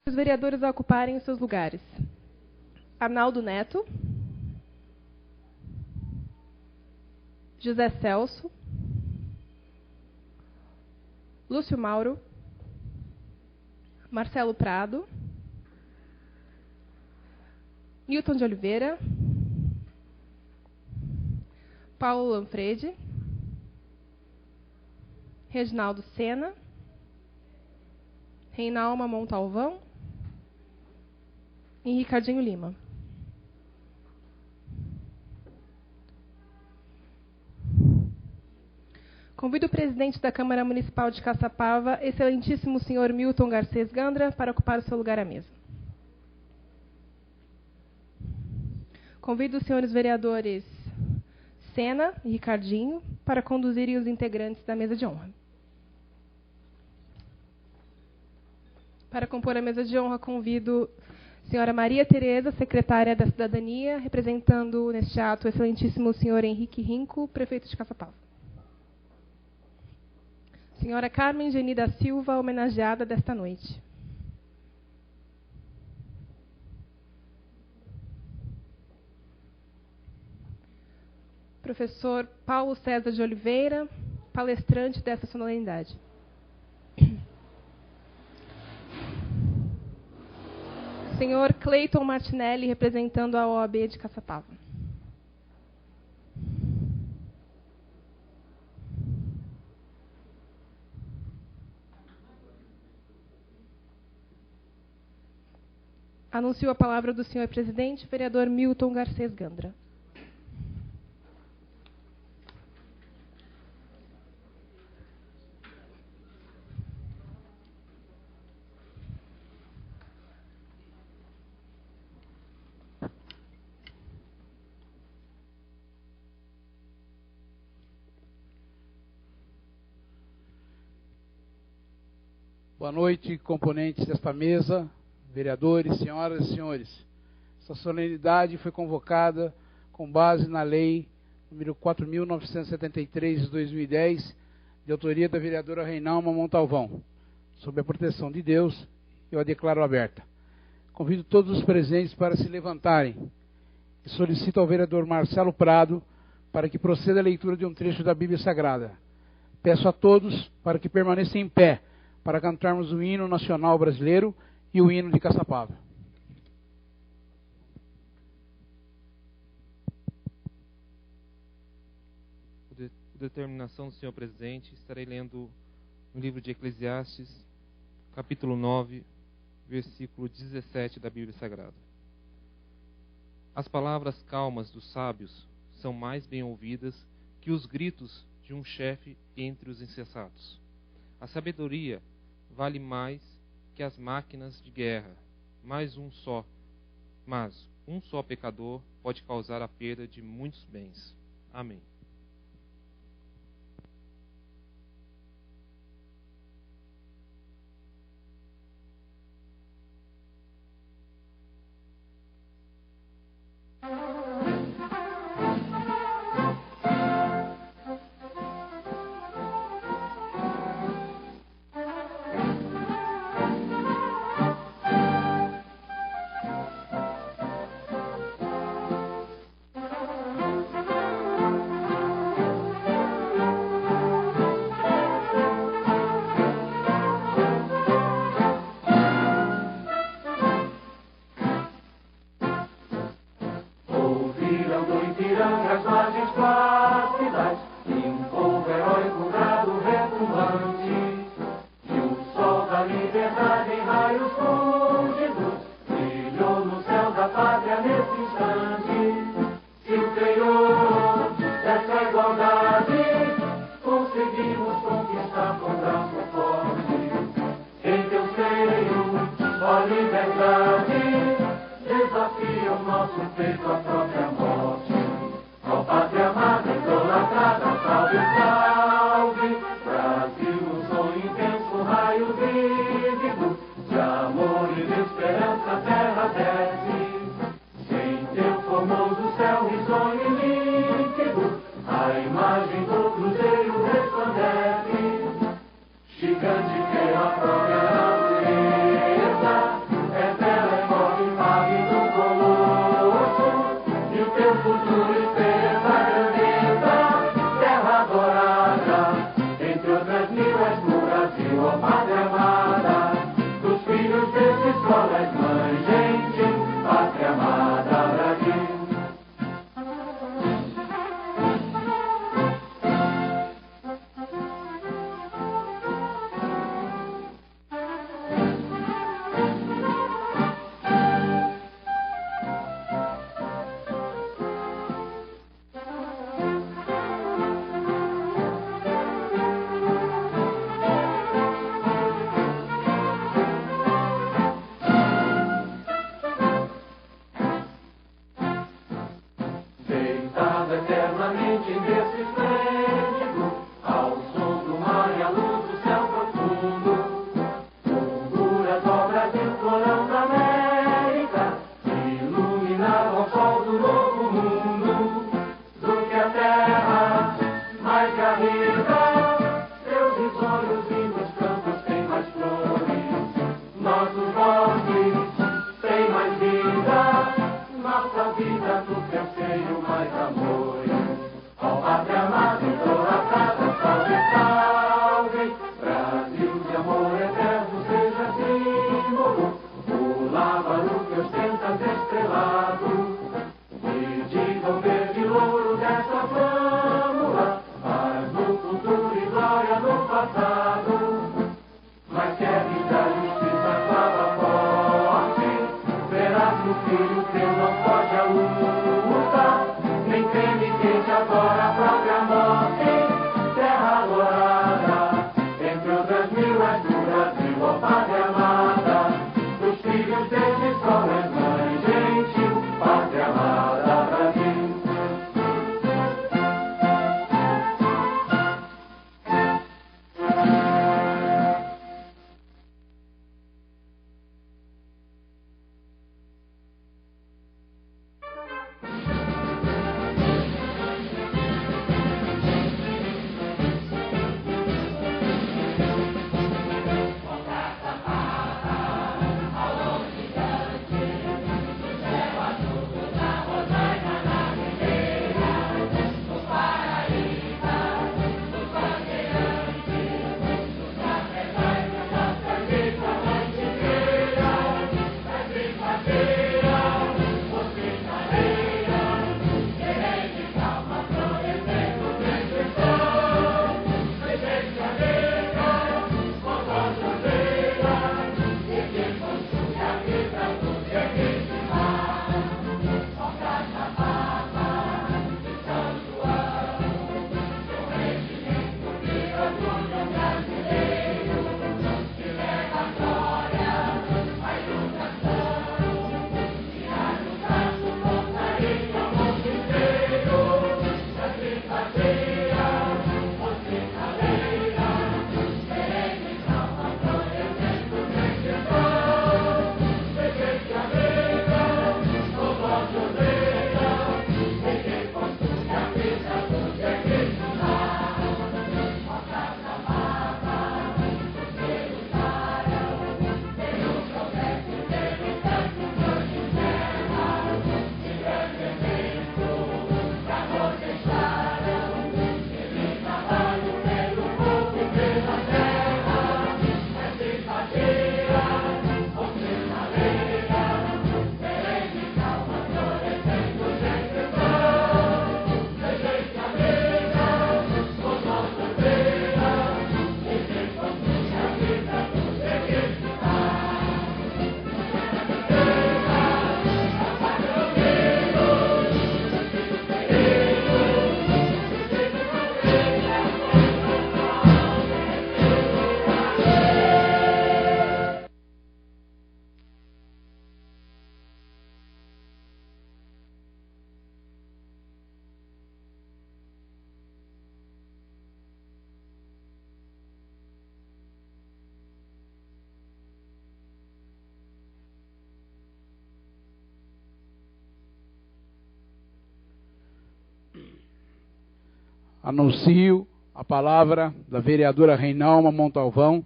Os vereadores a ocuparem os seus lugares. Arnaldo Neto. José Celso. Lúcio Mauro. Marcelo Prado. Newton de Oliveira. Paulo Lanfredi. Reginaldo Sena. Reinalma Montalvão e Ricardinho Lima. Convido o presidente da Câmara Municipal de Caçapava, excelentíssimo senhor Milton Garcês Gandra, para ocupar o seu lugar à mesa. Convido os senhores vereadores Sena e Ricardinho para conduzirem os integrantes da mesa de honra. Para compor a mesa de honra, convido a senhora Maria Tereza, secretária da Cidadania, representando neste ato o excelentíssimo senhor Henrique Rinco, prefeito de Caçapava. Senhora Carmen Geni da Silva, homenageada desta noite. Professor Paulo César de Oliveira, palestrante desta solenidade. Senhor Cleiton Martinelli, representando a OAB de Caçapava. Anuncio a palavra do senhor presidente, vereador Milton Garcês Gandra. Boa noite, componentes desta mesa, vereadores, senhoras e senhores. Essa solenidade foi convocada com base na Lei número 4.973 de 2010, de autoria da vereadora Reinalma Montalvão. Sob a proteção de Deus, eu a declaro aberta. Convido todos os presentes para se levantarem e solicito ao vereador Marcelo Prado para que proceda a leitura de um trecho da Bíblia Sagrada. Peço a todos para que permaneçam em pé para cantarmos o hino nacional brasileiro e o hino de Caçapava. Por determinação do senhor presidente, estarei lendo no livro de Eclesiastes, capítulo 9, versículo 17 da Bíblia Sagrada. As palavras calmas dos sábios são mais bem ouvidas que os gritos de um chefe entre os insensatos. A sabedoria vale mais que as máquinas de guerra, mas um só pecador pode causar a perda de muitos bens. Amém. Anuncio a palavra da vereadora Reinalma Montalvão,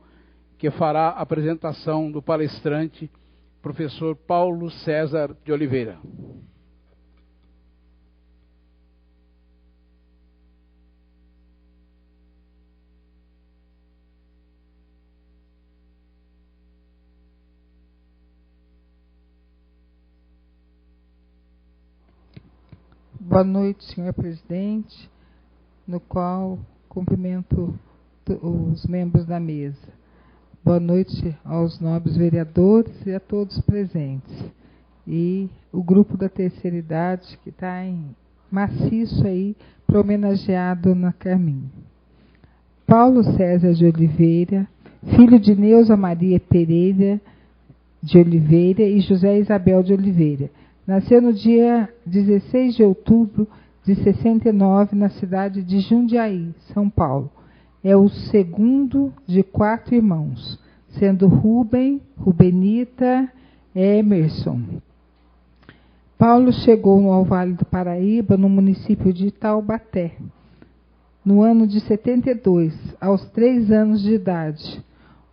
que fará a apresentação do palestrante, professor Paulo César de Oliveira. Boa noite, senhor presidente, no qual cumprimento os membros da mesa. Boa noite aos nobres vereadores e a todos presentes. E o grupo da terceira idade, que está em maciço aí, para homenagear a Dona Carminha. Paulo César de Oliveira, filho de Neuza Maria Pereira de Oliveira e José Isabel de Oliveira. Nasceu no dia 16 de outubro de 69, na cidade de Jundiaí, São Paulo. É o segundo de 4 irmãos, sendo Rubem, Rubenita, Emerson. Paulo chegou ao Vale do Paraíba, no município de Taubaté, no ano de 72, aos 3 anos de idade,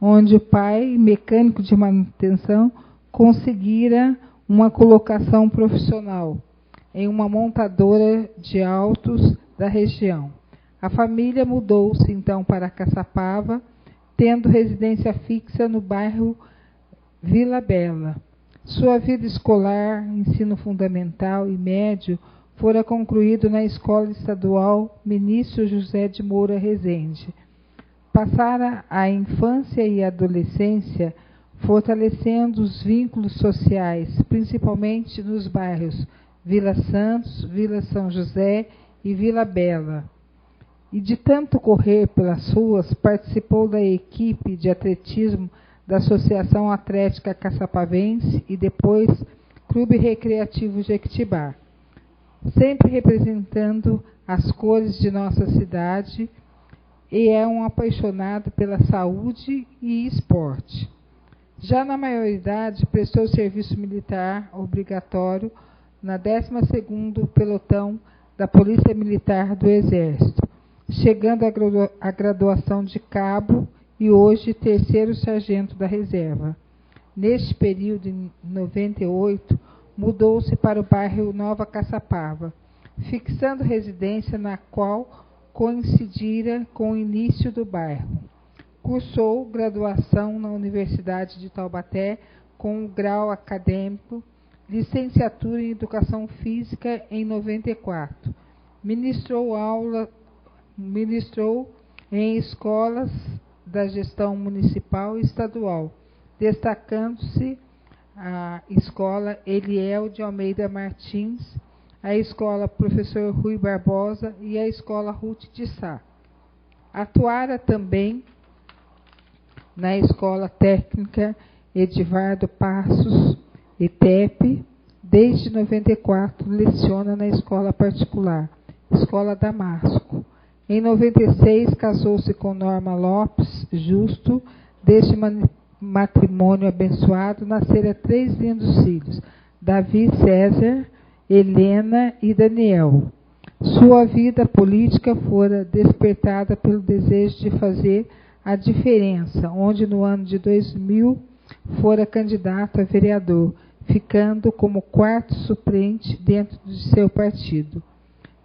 onde o pai, mecânico de manutenção, conseguira uma colocação profissional em uma montadora de autos da região. A família mudou-se então para Caçapava, tendo residência fixa no bairro Vila Bela. Sua vida escolar, ensino fundamental e médio, fora concluído na Escola Estadual Ministro José de Moura Rezende. Passara a infância e a adolescência fortalecendo os vínculos sociais, principalmente nos bairros Vila Santos, Vila São José e Vila Bela. E de tanto correr pelas ruas, participou da equipe de atletismo da Associação Atlética Caçapavense e depois Clube Recreativo Jequitibá, sempre representando as cores de nossa cidade, e é um apaixonado pela saúde e esporte. Já na maioridade, prestou serviço militar obrigatório na 12º Pelotão da Polícia Militar do Exército, chegando à graduação de cabo e hoje 3º sargento da reserva. Neste período, em 98, mudou-se para o bairro Nova Caçapava, fixando residência na qual coincidira com o início do bairro. Cursou graduação na Universidade de Taubaté com grau acadêmico, licenciatura em Educação Física em 94. Ministrou em escolas da gestão municipal e estadual, destacando-se a Escola Eliel de Almeida Martins, a Escola Professor Rui Barbosa e a Escola Ruth de Sá. Atuara também na Escola Técnica Edivardo Passos, ETEP. Desde 94, leciona na escola particular, Escola Damasco. Em 96, casou-se com Norma Lopes Justo. Deste matrimônio abençoado nasceram 3 lindos filhos, Davi, César, Helena e Daniel. Sua vida política fora despertada pelo desejo de fazer a diferença, onde no ano de 2000 fora candidato a vereador, ficando como 4º suplente dentro de seu partido.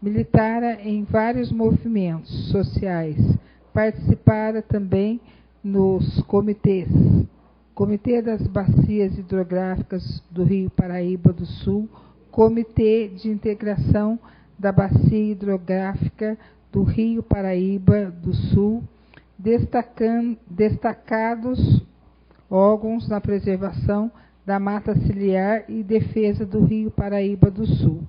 Militara em vários movimentos sociais, participara também nos comitês Comitê das Bacias Hidrográficas do Rio Paraíba do Sul, Comitê de Integração da Bacia Hidrográfica do Rio Paraíba do Sul, destacados órgãos na preservação da mata ciliar e defesa do Rio Paraíba do Sul.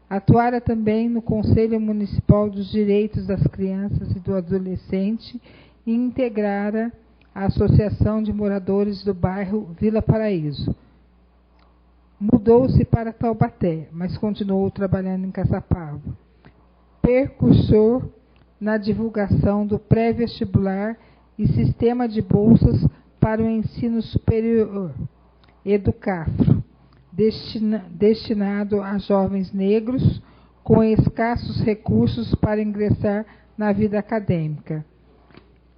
Atuara também no Conselho Municipal dos Direitos das Crianças e do Adolescente e integrara a Associação de Moradores do Bairro Vila Paraíso. Mudou-se para Taubaté, mas continuou trabalhando em Caçapava. Percursor na divulgação do pré-vestibular e sistema de bolsas para o ensino superior, Educafro, destinado a jovens negros com escassos recursos para ingressar na vida acadêmica.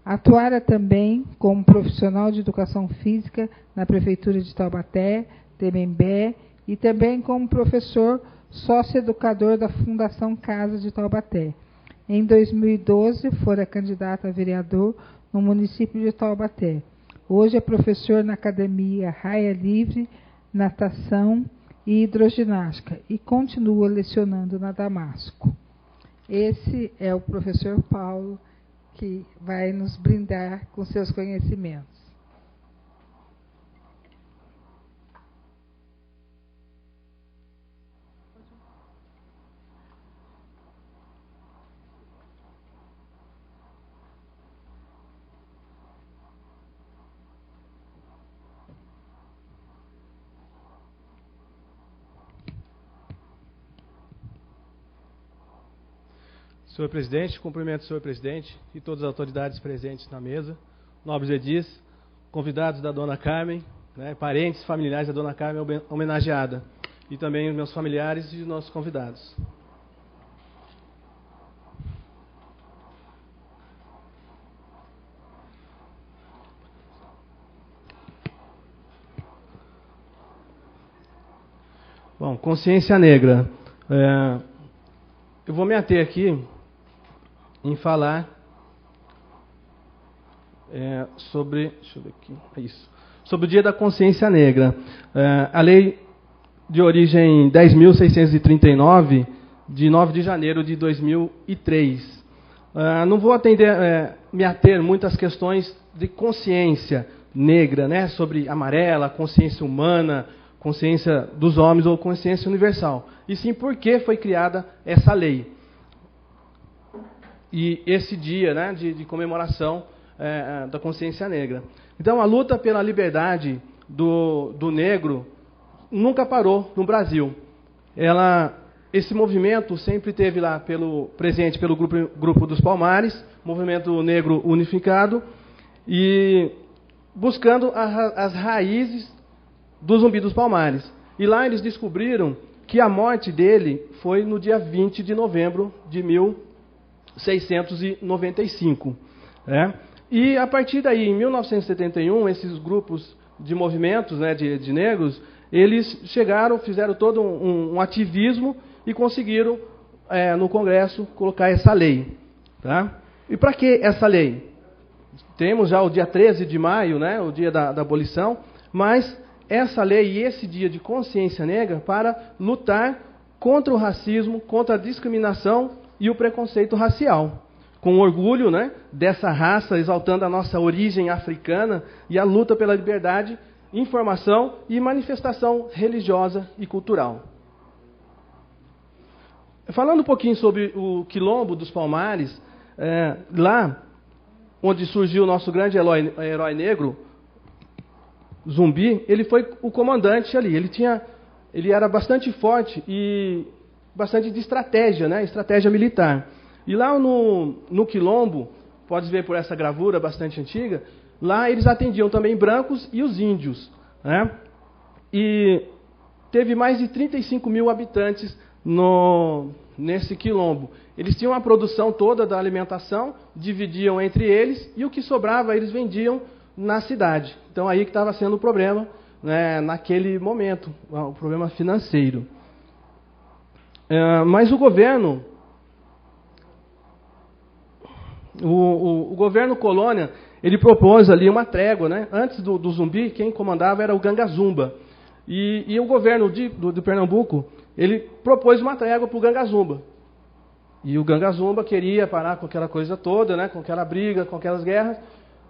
Atuara também como profissional de educação física na Prefeitura de Taubaté, Tremembé, e também como professor sócio-educador da Fundação Casa de Taubaté. Em 2012, fora candidato a vereador no município de Taubaté. Hoje é professor na Academia Raia Livre, Natação e Hidroginástica e continua lecionando na Damasco. Esse é o professor Paulo, que vai nos brindar com seus conhecimentos. Senhor presidente, cumprimento o senhor presidente e todas as autoridades presentes na mesa, nobres edis, convidados da dona Carmen, né, parentes, familiares da dona Carmen homenageada, e também os meus familiares e os nossos convidados. Bom, consciência negra. Eu vou me ater aqui em falar sobre, deixa eu ver aqui, sobre o Dia da Consciência Negra. A lei de origem 10.639, de 9 de janeiro de 2003. Não vou me ater muito às questões de consciência negra, né, sobre amarela, consciência humana, consciência dos homens ou consciência universal. E sim por que foi criada essa lei. E esse dia, né, de comemoração da consciência negra. Então, a luta pela liberdade do negro nunca parou no Brasil. Esse movimento sempre teve lá presente pelo grupo dos Palmares, Movimento Negro Unificado, e buscando as raízes do Zumbi dos Palmares. E lá eles descobriram que a morte dele foi no dia 20 de novembro de 1695. Né? E a partir daí, em 1971, esses grupos de movimentos, né, de negros, eles fizeram todo um ativismo e conseguiram, no Congresso, colocar essa lei. Tá? E para que essa lei? Temos já o dia 13 de maio, né, o dia da abolição, mas essa lei e esse dia de consciência negra para lutar contra o racismo, contra a discriminação e o preconceito racial, com orgulho, né, dessa raça, exaltando a nossa origem africana e a luta pela liberdade, informação e manifestação religiosa e cultural. Falando um pouquinho sobre o Quilombo dos Palmares, lá onde surgiu o nosso grande herói negro, Zumbi, ele foi o comandante ali. Ele era bastante forte e bastante de estratégia, né? Estratégia militar. E lá no Quilombo, pode ver por essa gravura bastante antiga, lá eles atendiam também brancos e os índios. Né? E teve mais de 35 mil habitantes nesse Quilombo. Eles tinham a produção toda da alimentação, dividiam entre eles, e o que sobrava eles vendiam na cidade. Então aí que estava sendo o problema, né, naquele momento, o problema financeiro. Mas o governo, o governo colônia, ele propôs ali uma trégua, né? Antes do Zumbi, quem comandava era o Gangazumba. E o governo de Pernambuco, ele propôs uma trégua para o Gangazumba. E o Gangazumba queria parar com aquela coisa toda, né? Com aquela briga, com aquelas guerras.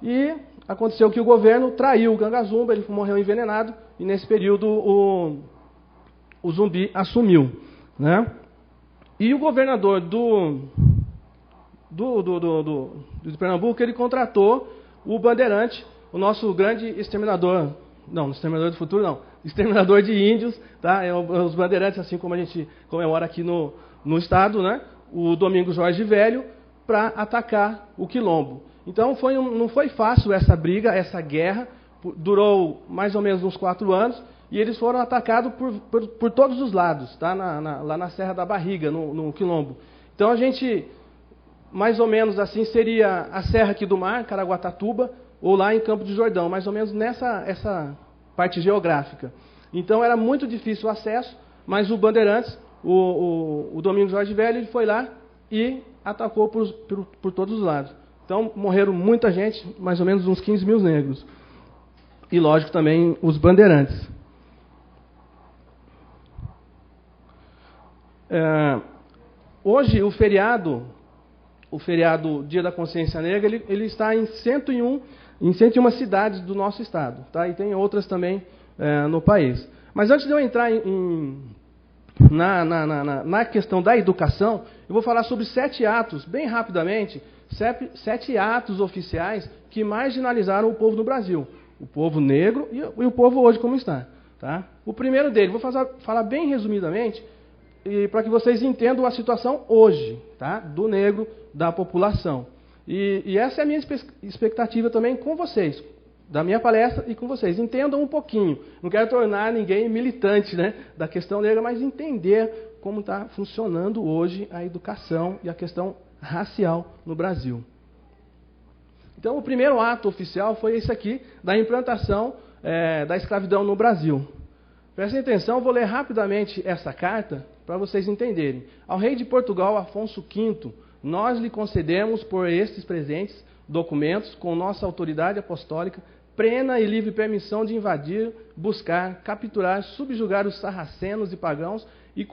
E aconteceu que o governo traiu o Gangazumba, ele morreu envenenado, e nesse período o Zumbi assumiu, né? E o governador de Pernambuco, ele contratou o Bandeirante, o nosso grande exterminador, não, exterminador do futuro não, exterminador de índios, tá? Os Bandeirantes, assim como a gente comemora aqui no estado, né? O Domingos Jorge Velho, para atacar o Quilombo. Então não foi fácil essa briga, essa guerra, durou mais ou menos uns 4 anos, e eles foram atacados por todos os lados, tá? Lá na Serra da Barriga, no Quilombo. Então a gente, mais ou menos assim, seria a Serra aqui do Mar, Caraguatatuba, ou lá em Campo de Jordão, mais ou menos essa parte geográfica. Então era muito difícil o acesso, mas o Bandeirantes, o Domingos Jorge Velho, ele foi lá e atacou por todos os lados. Então morreram muita gente, mais ou menos uns 15 mil negros. E lógico também os bandeirantes. Hoje o feriado Dia da Consciência Negra, ele está em 101 cidades do nosso estado, tá? E tem outras também no país. Mas antes de eu entrar na questão da educação, eu vou falar sobre 7 atos, bem rapidamente, 7 atos oficiais que marginalizaram o povo no Brasil. O povo negro e o povo hoje como está. Tá? O primeiro deles, vou falar bem resumidamente, para que vocês entendam a situação hoje, tá? Do negro, da população. E essa é a minha expectativa também com vocês, da minha palestra e com vocês. Entendam um pouquinho. Não quero tornar ninguém militante, né, da questão negra, mas entender como está funcionando hoje a educação e a questão racial no Brasil. Então, o primeiro ato oficial foi esse aqui, da implantação da escravidão no Brasil. Prestem atenção, vou ler rapidamente essa carta para vocês entenderem. Ao rei de Portugal, Afonso V, nós lhe concedemos por estes presentes documentos, com nossa autoridade apostólica, plena e livre permissão de invadir, buscar, capturar, subjugar os sarracenos e pagãos e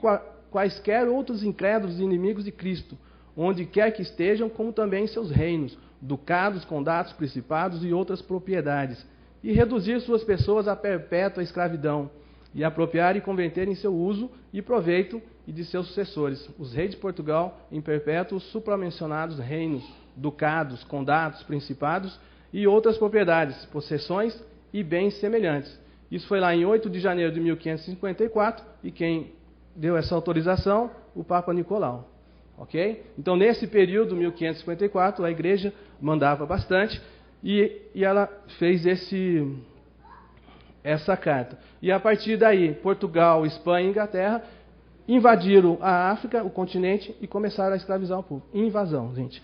quaisquer outros incrédulos e inimigos de Cristo, onde quer que estejam, como também em seus reinos, ducados, condados, principados e outras propriedades, e reduzir suas pessoas à perpétua escravidão, e apropriar e converter em seu uso e proveito e de seus sucessores, os reis de Portugal, em perpétuos supramencionados reinos, ducados, condados, principados e outras propriedades, possessões e bens semelhantes. Isso foi lá em 8 de janeiro de 1554, e quem deu essa autorização? O Papa Nicolau. Ok? Então, nesse período, 1554, a igreja mandava bastante, e ela fez essa carta. E a partir daí, Portugal, Espanha e Inglaterra invadiram a África, o continente, e começaram a escravizar o povo. Invasão, gente.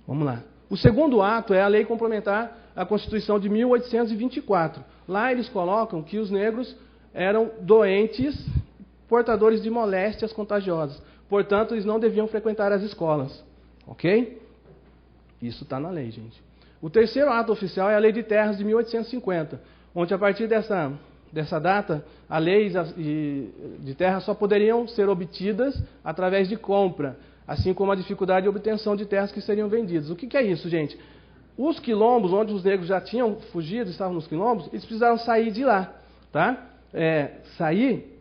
Vamos lá. O segundo ato é a lei complementar à Constituição de 1824. Lá eles colocam que os negros eram doentes, portadores de moléstias contagiosas. Portanto, eles não deviam frequentar as escolas. Ok? Isso está na lei, gente. O terceiro ato oficial é a Lei de Terras de 1850, onde a partir dessa data, as leis de terra só poderiam ser obtidas através de compra, assim como a dificuldade de obtenção de terras que seriam vendidas. O que é isso, gente? Os quilombos, onde os negros já tinham fugido, estavam nos quilombos, eles precisaram sair de lá. Tá? Sair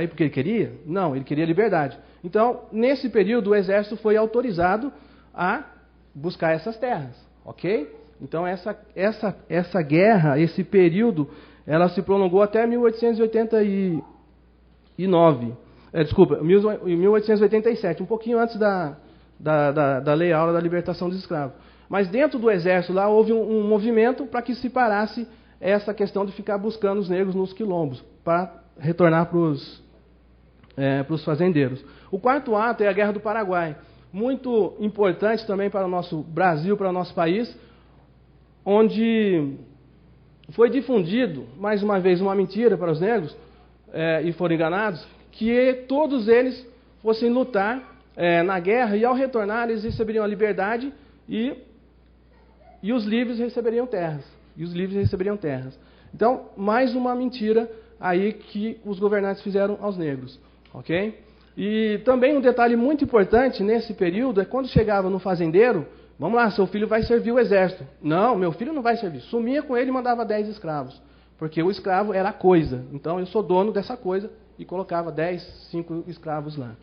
porque ele queria? Não, ele queria liberdade. Então, nesse período, o exército foi autorizado a buscar essas terras. Ok? Então, essa guerra, esse período, ela se prolongou até 1889. Desculpa, 1887, um pouquinho antes da Lei Áurea da Libertação dos Escravos. Mas dentro do exército lá houve um movimento para que se parasse essa questão de ficar buscando os negros nos quilombos, para retornar para os fazendeiros. O quarto ato é a Guerra do Paraguai, muito importante também para o nosso Brasil, para o nosso país, onde foi difundido, mais uma vez, uma mentira para os negros, e foram enganados, que todos eles fossem lutar na guerra, e ao retornar eles receberiam a liberdade e e os livres receberiam terras. Então, mais uma mentira aí que os governantes fizeram aos negros. Ok? E também um detalhe muito importante nesse período é quando chegava no fazendeiro, vamos lá, seu filho vai servir o exército. Não, meu filho não vai servir. Sumia com ele e mandava 10 escravos. Porque o escravo era a coisa. Então, eu sou dono dessa coisa e colocava 5 escravos lá.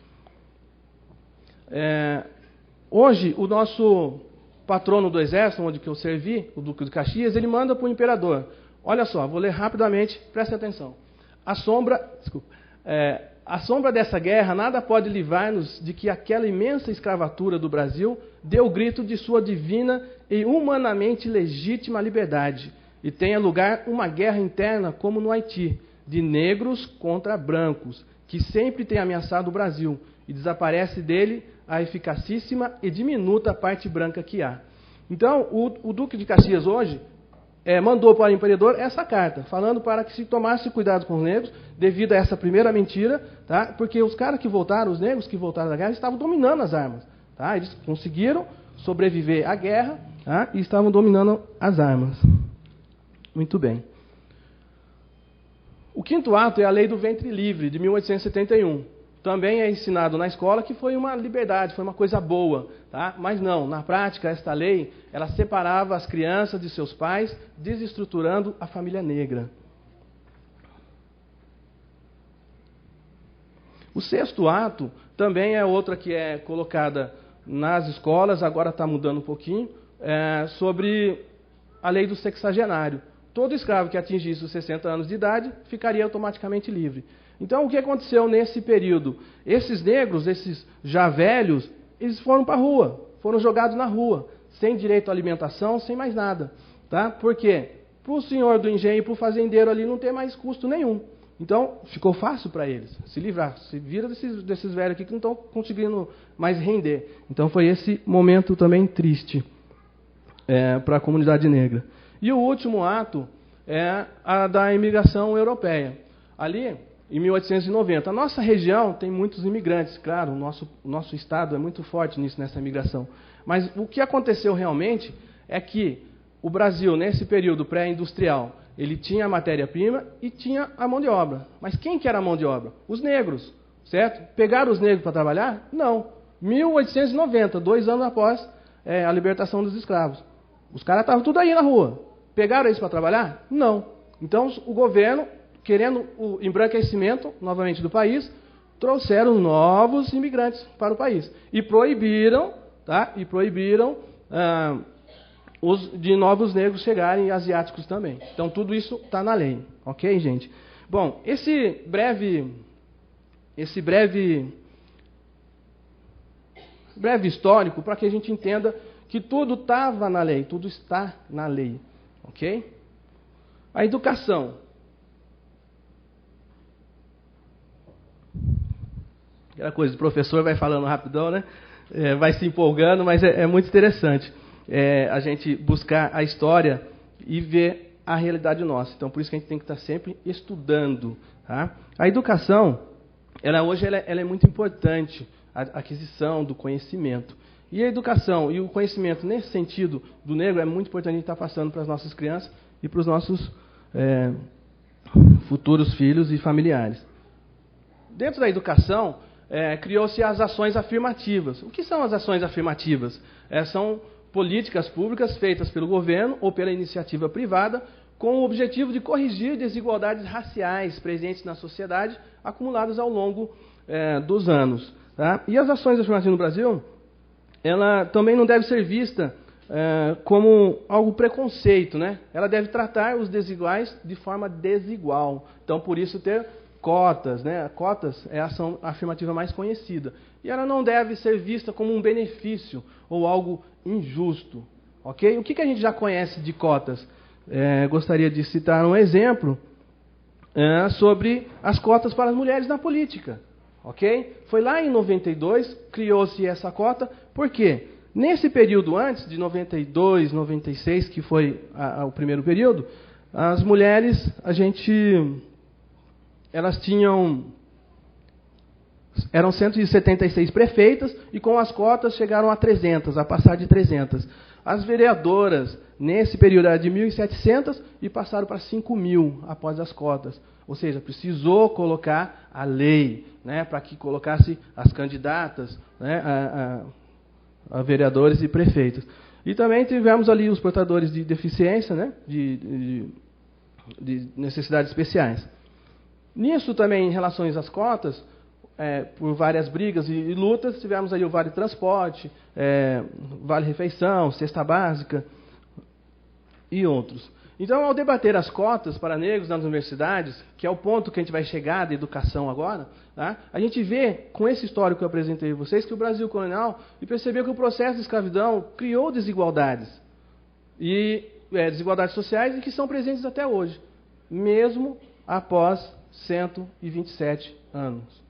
Hoje, o nosso patrono do exército, onde que eu servi, o Duque de Caxias, ele manda para o imperador. Olha só, vou ler rapidamente, prestem atenção. A sombra dessa guerra nada pode livrar-nos de que aquela imensa escravatura do Brasil dê o grito de sua divina e humanamente legítima liberdade, e tenha lugar uma guerra interna como no Haiti, de negros contra brancos, que sempre tem ameaçado o Brasil, e desaparece dele a eficacíssima e diminuta parte branca que há. Então, o Duque de Caxias hoje mandou para o imperador essa carta, falando para que se tomasse cuidado com os negros, devido a essa primeira mentira, tá? Porque os caras que voltaram, os negros que voltaram da guerra, estavam dominando as armas. Tá? Eles conseguiram sobreviver à guerra, tá? E estavam dominando as armas. Muito bem. O quinto ato é a Lei do Ventre Livre, de 1871. Também é ensinado na escola que foi uma liberdade, foi uma coisa boa. Tá? Mas não, na prática, esta lei, ela separava as crianças de seus pais, desestruturando a família negra. O sexto ato também é outra que é colocada nas escolas, agora está mudando um pouquinho, sobre a lei do sexagenário. Todo escravo que atingisse os 60 anos de idade ficaria automaticamente livre. Então, o que aconteceu nesse período? Esses negros, esses já velhos, eles foram para a rua, foram jogados na rua, sem direito à alimentação, sem mais nada. Tá? Por quê? Para o senhor do engenho e para o fazendeiro ali não tem mais custo nenhum. Então, ficou fácil para eles se livrar. Se vira desses velhos aqui que não estão conseguindo mais render. Então, foi esse momento também triste para a comunidade negra. E o último ato é a da imigração europeia. Ali, em 1890, a nossa região tem muitos imigrantes, claro, o nosso estado é muito forte nessa imigração. Mas o que aconteceu realmente é que o Brasil, nesse período pré-industrial, ele tinha a matéria-prima e tinha a mão de obra. Mas quem que era a mão de obra? Os negros, certo? Pegaram os negros para trabalhar? Não. 1890, 2 anos após a libertação dos escravos. Os caras estavam tudo aí na rua. Pegaram eles para trabalhar? Não. Então, o governo, querendo o embranquecimento, novamente, do país, trouxeram novos imigrantes para o país. E proibiram, tá? De novos negros chegarem, e asiáticos também. Então, tudo isso está na lei. Ok, gente? Bom, esse breve histórico, para que a gente entenda que tudo estava na lei, tudo está na lei. Ok? A educação. Aquela coisa, o professor vai falando rapidão, né? Vai se empolgando, mas é muito interessante a gente buscar a história e ver a realidade nossa. Então, por isso que a gente tem que estar sempre estudando. Tá? A educação, hoje ela é muito importante, a aquisição do conhecimento. E a educação e o conhecimento, nesse sentido, do negro, é muito importante a gente estar passando para as nossas crianças e para os nossos futuros filhos e familiares. Dentro da educação, criou-se as ações afirmativas. O que são as ações afirmativas? São políticas públicas feitas pelo governo ou pela iniciativa privada com o objetivo de corrigir desigualdades raciais presentes na sociedade acumuladas ao longo dos anos. Tá? E as ações afirmativas no Brasil, ela também não deve ser vista como algo preconceito, né? Ela deve tratar os desiguais de forma desigual. Então, por isso, ter cotas, né? Cotas é a ação afirmativa mais conhecida. E ela não deve ser vista como um benefício ou algo injusto. Ok? O que a gente já conhece de cotas? Gostaria de citar um exemplo sobre as cotas para as mulheres na política. Ok? Foi lá em 92, criou-se essa cota. Por quê? Nesse período antes, de 92, 96, que foi o primeiro período, as mulheres, elas eram 176 prefeitas e com as cotas chegaram a 300, a passar de 300. As vereadoras, nesse período, era de 1.700 e passaram para 5.000 após as cotas. Ou seja, precisou colocar a lei, né, para que colocasse as candidatas, né, a vereadores e prefeitos. E também tivemos ali os portadores de deficiência, né, de necessidades especiais. Nisso também, em relação às cotas, por várias brigas e lutas, tivemos aí o Vale Transporte, Vale Refeição, Cesta Básica e outros. Então, ao debater as cotas para negros nas universidades, que é o ponto que a gente vai chegar da educação agora, tá? A gente vê, com esse histórico que eu apresentei a vocês, que o Brasil colonial percebeu que o processo de escravidão criou desigualdades, e desigualdades sociais, e que são presentes até hoje, mesmo após 127 anos.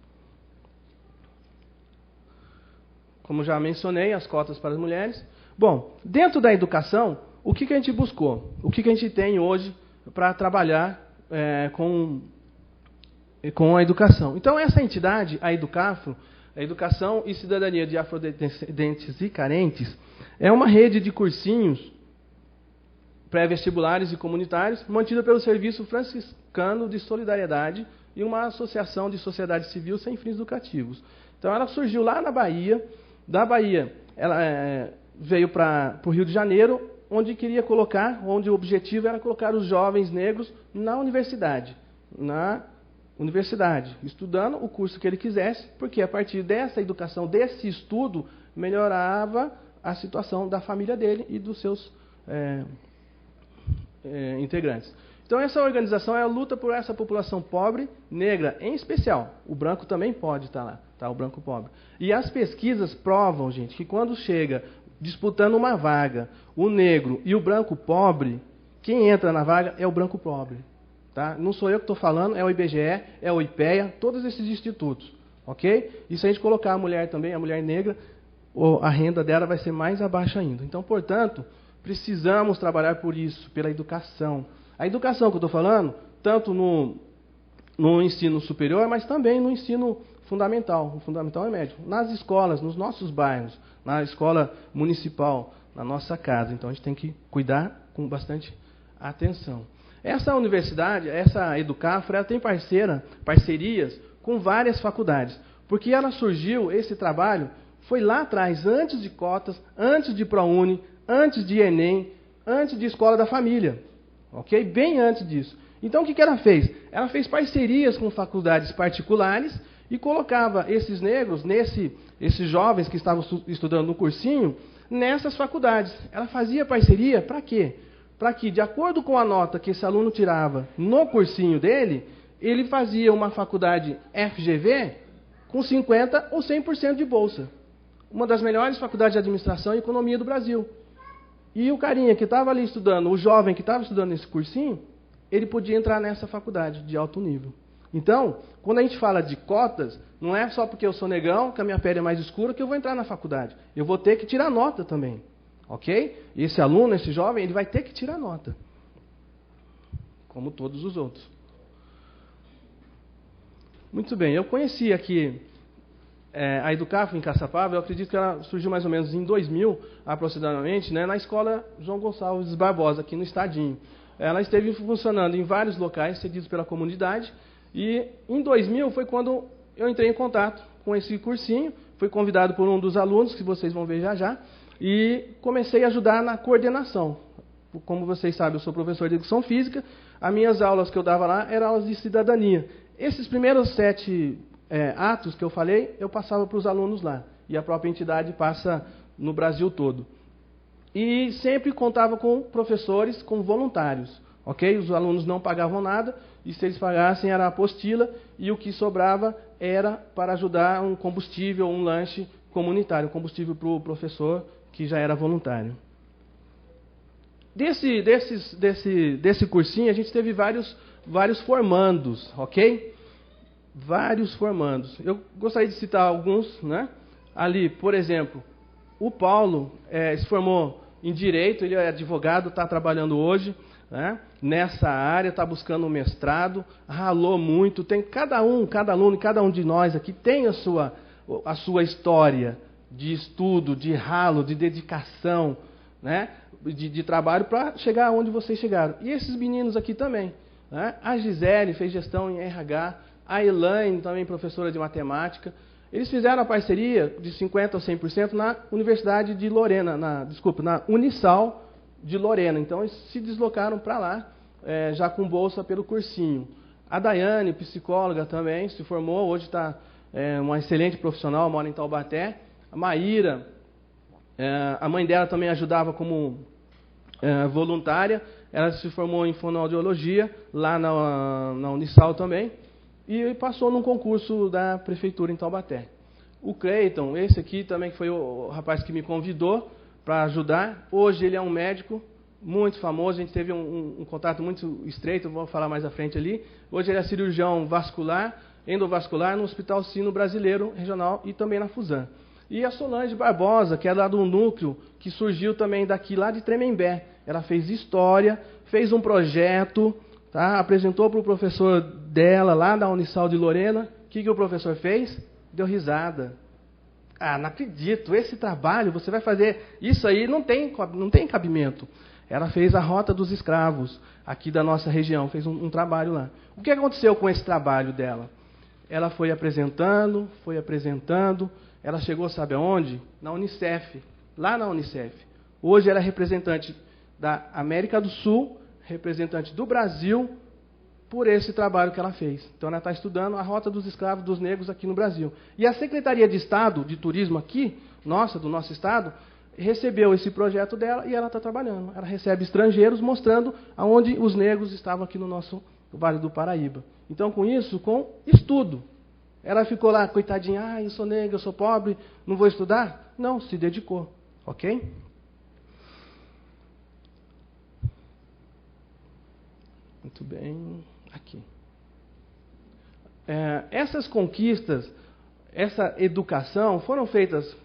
Como já mencionei, as cotas para as mulheres. Bom, dentro da educação, o que a gente buscou? O que a gente tem hoje para trabalhar com a educação? Então, essa entidade, a Educafro, a Educação e Cidadania de Afrodescendentes e Carentes, é uma rede de cursinhos pré-vestibulares e comunitários mantida pelo Serviço Franciscano de Solidariedade e uma associação de sociedade civil sem fins lucrativos. Então, ela surgiu lá na Bahia. Da Bahia, ela veio para o Rio de Janeiro, onde o objetivo era colocar os jovens negros na universidade, estudando o curso que ele quisesse, porque a partir dessa educação, desse estudo, melhorava a situação da família dele e dos seus integrantes. Então, essa organização é a luta por essa população pobre, negra, em especial. O branco também pode estar lá, tá? O branco pobre. E as pesquisas provam, gente, que quando chega disputando uma vaga, o negro e o branco pobre, quem entra na vaga é o branco pobre. Tá? Não sou eu que estou falando, é o IBGE, é o IPEA, todos esses institutos. Ok? E se a gente colocar a mulher também, a mulher negra, a renda dela vai ser mais abaixo ainda. Então, portanto, precisamos trabalhar por isso, pela educação. A educação que eu estou falando, tanto no ensino superior, mas também no ensino fundamental. O fundamental é médio. Nas escolas, nos nossos bairros, na escola municipal, na nossa casa. Então, a gente tem que cuidar com bastante atenção. Essa universidade, essa Educafro, ela tem parcerias com várias faculdades. Porque ela surgiu, esse trabalho, foi lá atrás, antes de cotas, antes de ProUni, antes de Enem, antes de Escola da Família. Ok? Bem antes disso. Então, o que ela fez? Ela fez parcerias com faculdades particulares e colocava esses negros, esses jovens que estavam estudando no cursinho, nessas faculdades. Ela fazia parceria para quê? Para que, de acordo com a nota que esse aluno tirava no cursinho dele, ele fazia uma faculdade FGV com 50% ou 100% de bolsa. Uma das melhores faculdades de administração e economia do Brasil. E o carinha que estava ali estudando, o jovem que estava estudando nesse cursinho, ele podia entrar nessa faculdade de alto nível. Então, quando a gente fala de cotas, não é só porque eu sou negão, que a minha pele é mais escura, que eu vou entrar na faculdade. Eu vou ter que tirar nota também. Ok? E esse aluno, esse jovem, ele vai ter que tirar nota. Como todos os outros. Muito bem, eu conheci aqui a Educafro em Caçapava, eu acredito que ela surgiu mais ou menos em 2000, aproximadamente, né, na escola João Gonçalves Barbosa, aqui no Estadinho. Ela esteve funcionando em vários locais, cedidos pela comunidade, e em 2000 foi quando eu entrei em contato com esse cursinho, fui convidado por um dos alunos, que vocês vão ver já já, e comecei a ajudar na coordenação. Como vocês sabem, eu sou professor de Educação Física, as minhas aulas que eu dava lá eram aulas de cidadania. Esses primeiros 7 atos que eu falei, eu passava para os alunos lá. E a própria entidade passa no Brasil todo. E sempre contava com professores, com voluntários. Ok? Os alunos não pagavam nada, e se eles pagassem era a apostila, e o que sobrava era para ajudar um combustível, um lanche comunitário, um combustível para o professor que já era voluntário. Desse cursinho, a gente teve vários formandos, ok? Vários formandos. Eu gostaria de citar alguns, né? Ali, por exemplo, o Paulo se formou em Direito, ele é advogado, está trabalhando hoje, né, nessa área, está buscando um mestrado, ralou muito, tem cada aluno, cada um de nós aqui tem a sua história de estudo, de ralo, de dedicação, né, de trabalho para chegar onde vocês chegaram. E esses meninos aqui também. Né? A Gisele fez gestão em RH, a Elaine também professora de matemática. Eles fizeram a parceria de 50% a 100% na Universidade de Lorena, na Unisal de Lorena. Então, eles se deslocaram para lá, já com bolsa pelo cursinho. A Daiane, psicóloga também, se formou, hoje está uma excelente profissional, mora em Taubaté. A Maíra, a mãe dela também ajudava como voluntária, ela se formou em fonoaudiologia, lá na Unisal também, e passou num concurso da prefeitura em Taubaté. O Cleiton, esse aqui também foi o rapaz que me convidou para ajudar, hoje ele é um médico muito famoso, a gente teve um contato muito estreito, vou falar mais à frente ali. Hoje ele é cirurgião vascular, endovascular, no Hospital Sino Brasileiro Regional e também na Fusan. E a Solange Barbosa, que é lá do núcleo, que surgiu também daqui, lá de Tremembé. Ela fez história, fez um projeto, tá? Apresentou para o professor dela, lá da Unisal de Lorena. O que o professor fez? Deu risada. Ah, não acredito, esse trabalho, você vai fazer isso aí, não tem cabimento. Ela fez a Rota dos Escravos, aqui da nossa região, fez um trabalho lá. O que aconteceu com esse trabalho dela? Ela foi apresentando, ela chegou, sabe aonde? Na Unicef, lá na Unicef. Hoje ela é representante da América do Sul, representante do Brasil, por esse trabalho que ela fez. Então ela está estudando a Rota dos Escravos dos Negros aqui no Brasil. E a Secretaria de Estado de Turismo aqui, do nosso estado, recebeu esse projeto dela e ela está trabalhando. Ela recebe estrangeiros mostrando aonde os negros estavam aqui no nosso Vale do Paraíba. Então, com isso, com estudo. Ela ficou lá, coitadinha, eu sou negra, eu sou pobre, não vou estudar? Não, se dedicou. Ok? Muito bem. Aqui. Essas conquistas, essa educação, foram feitas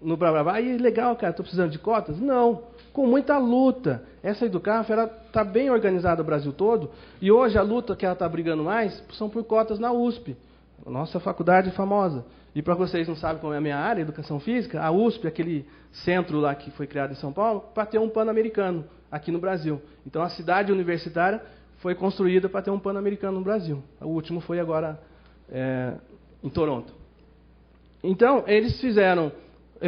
no Brababá. E legal, cara, estou precisando de cotas? Não. Com muita luta. Essa Educaf, ela está bem organizada no Brasil todo. E hoje a luta que ela está brigando mais são por cotas na USP. A nossa faculdade famosa. E para vocês não sabem como é a minha área, Educação Física, a USP, aquele centro lá que foi criado em São Paulo, para ter um Pan-Americano aqui no Brasil. Então a cidade universitária foi construída para ter um Pan-Americano no Brasil. O último foi agora em Toronto. Então, eles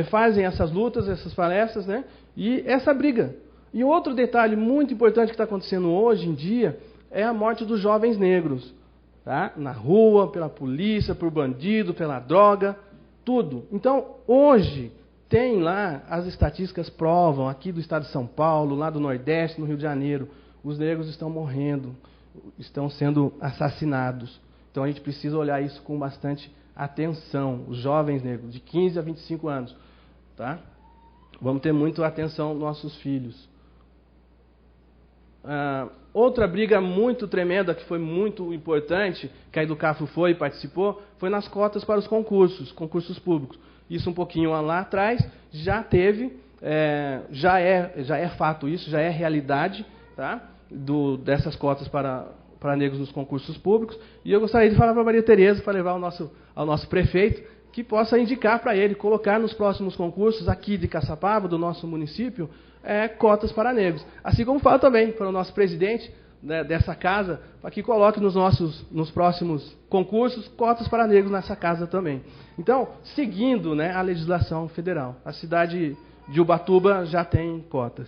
fazem essas lutas, essas palestras, né? E essa briga. E outro detalhe muito importante que está acontecendo hoje em dia é a morte dos jovens negros. Tá? Na rua, pela polícia, por bandido, pela droga, tudo. Então, hoje, tem lá, as estatísticas provam, aqui do estado de São Paulo, lá do Nordeste, no Rio de Janeiro, os negros estão morrendo, estão sendo assassinados. Então, a gente precisa olhar isso com bastante atenção. Os jovens negros, de 15 a 25 anos. Tá? Vamos ter muita atenção aos nossos filhos. Outra briga muito tremenda, que foi muito importante, que a Educafro foi e participou, foi nas cotas para os concursos públicos. Isso um pouquinho lá atrás, já teve, já é fato isso, já é realidade, tá? Dessas cotas para negros nos concursos públicos. E eu gostaria de falar para a Maria Tereza, para levar ao nosso prefeito, que possa indicar para ele, colocar nos próximos concursos aqui de Caçapava, do nosso município, cotas para negros. Assim como falo também para o nosso presidente, né, dessa casa, para que coloque nos próximos concursos cotas para negros nessa casa também. Então, seguindo, né, a legislação federal, a cidade de Ubatuba já tem cotas.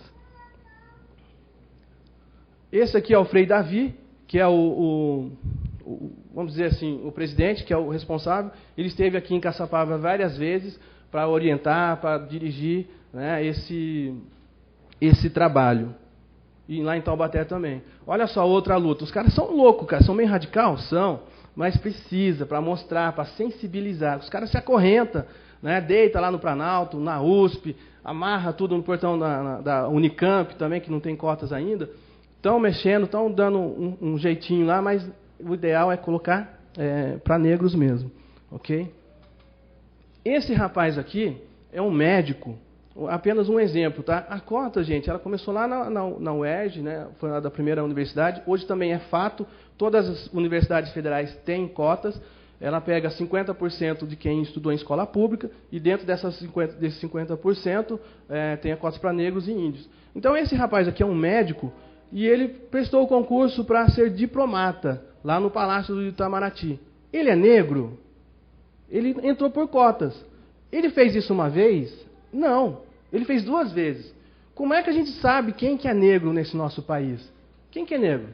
Esse aqui é o Frei Davi, que é vamos dizer assim, o presidente, que é o responsável. Ele esteve aqui em Caçapava várias vezes para orientar, para dirigir, né, esse trabalho. E lá em Taubaté também. Olha só, outra luta. Os caras são loucos, cara. São meio radicais? São. Mas precisa, para mostrar, para sensibilizar. Os caras se acorrentam, né? Deita lá no Planalto, na USP, amarra tudo no portão da Unicamp também, que não tem cotas ainda. Estão mexendo, estão dando um jeitinho lá, mas o ideal é colocar para negros mesmo. Ok? Esse rapaz aqui é um médico. Apenas um exemplo, tá? A cota, gente, ela começou lá na UERJ, né? Foi lá da primeira universidade. Hoje também é fato, todas as universidades federais têm cotas. ela pega 50% de quem estudou em escola pública e dentro desses 50% tem a cotas para negros e índios. Então esse rapaz aqui é um médico e ele prestou o concurso para ser diplomata lá no Palácio do Itamaraty. Ele é negro? Ele entrou por cotas. Ele fez isso uma vez? Não. Ele fez 2 vezes. Como é que a gente sabe quem que é negro nesse nosso país? Quem que é negro?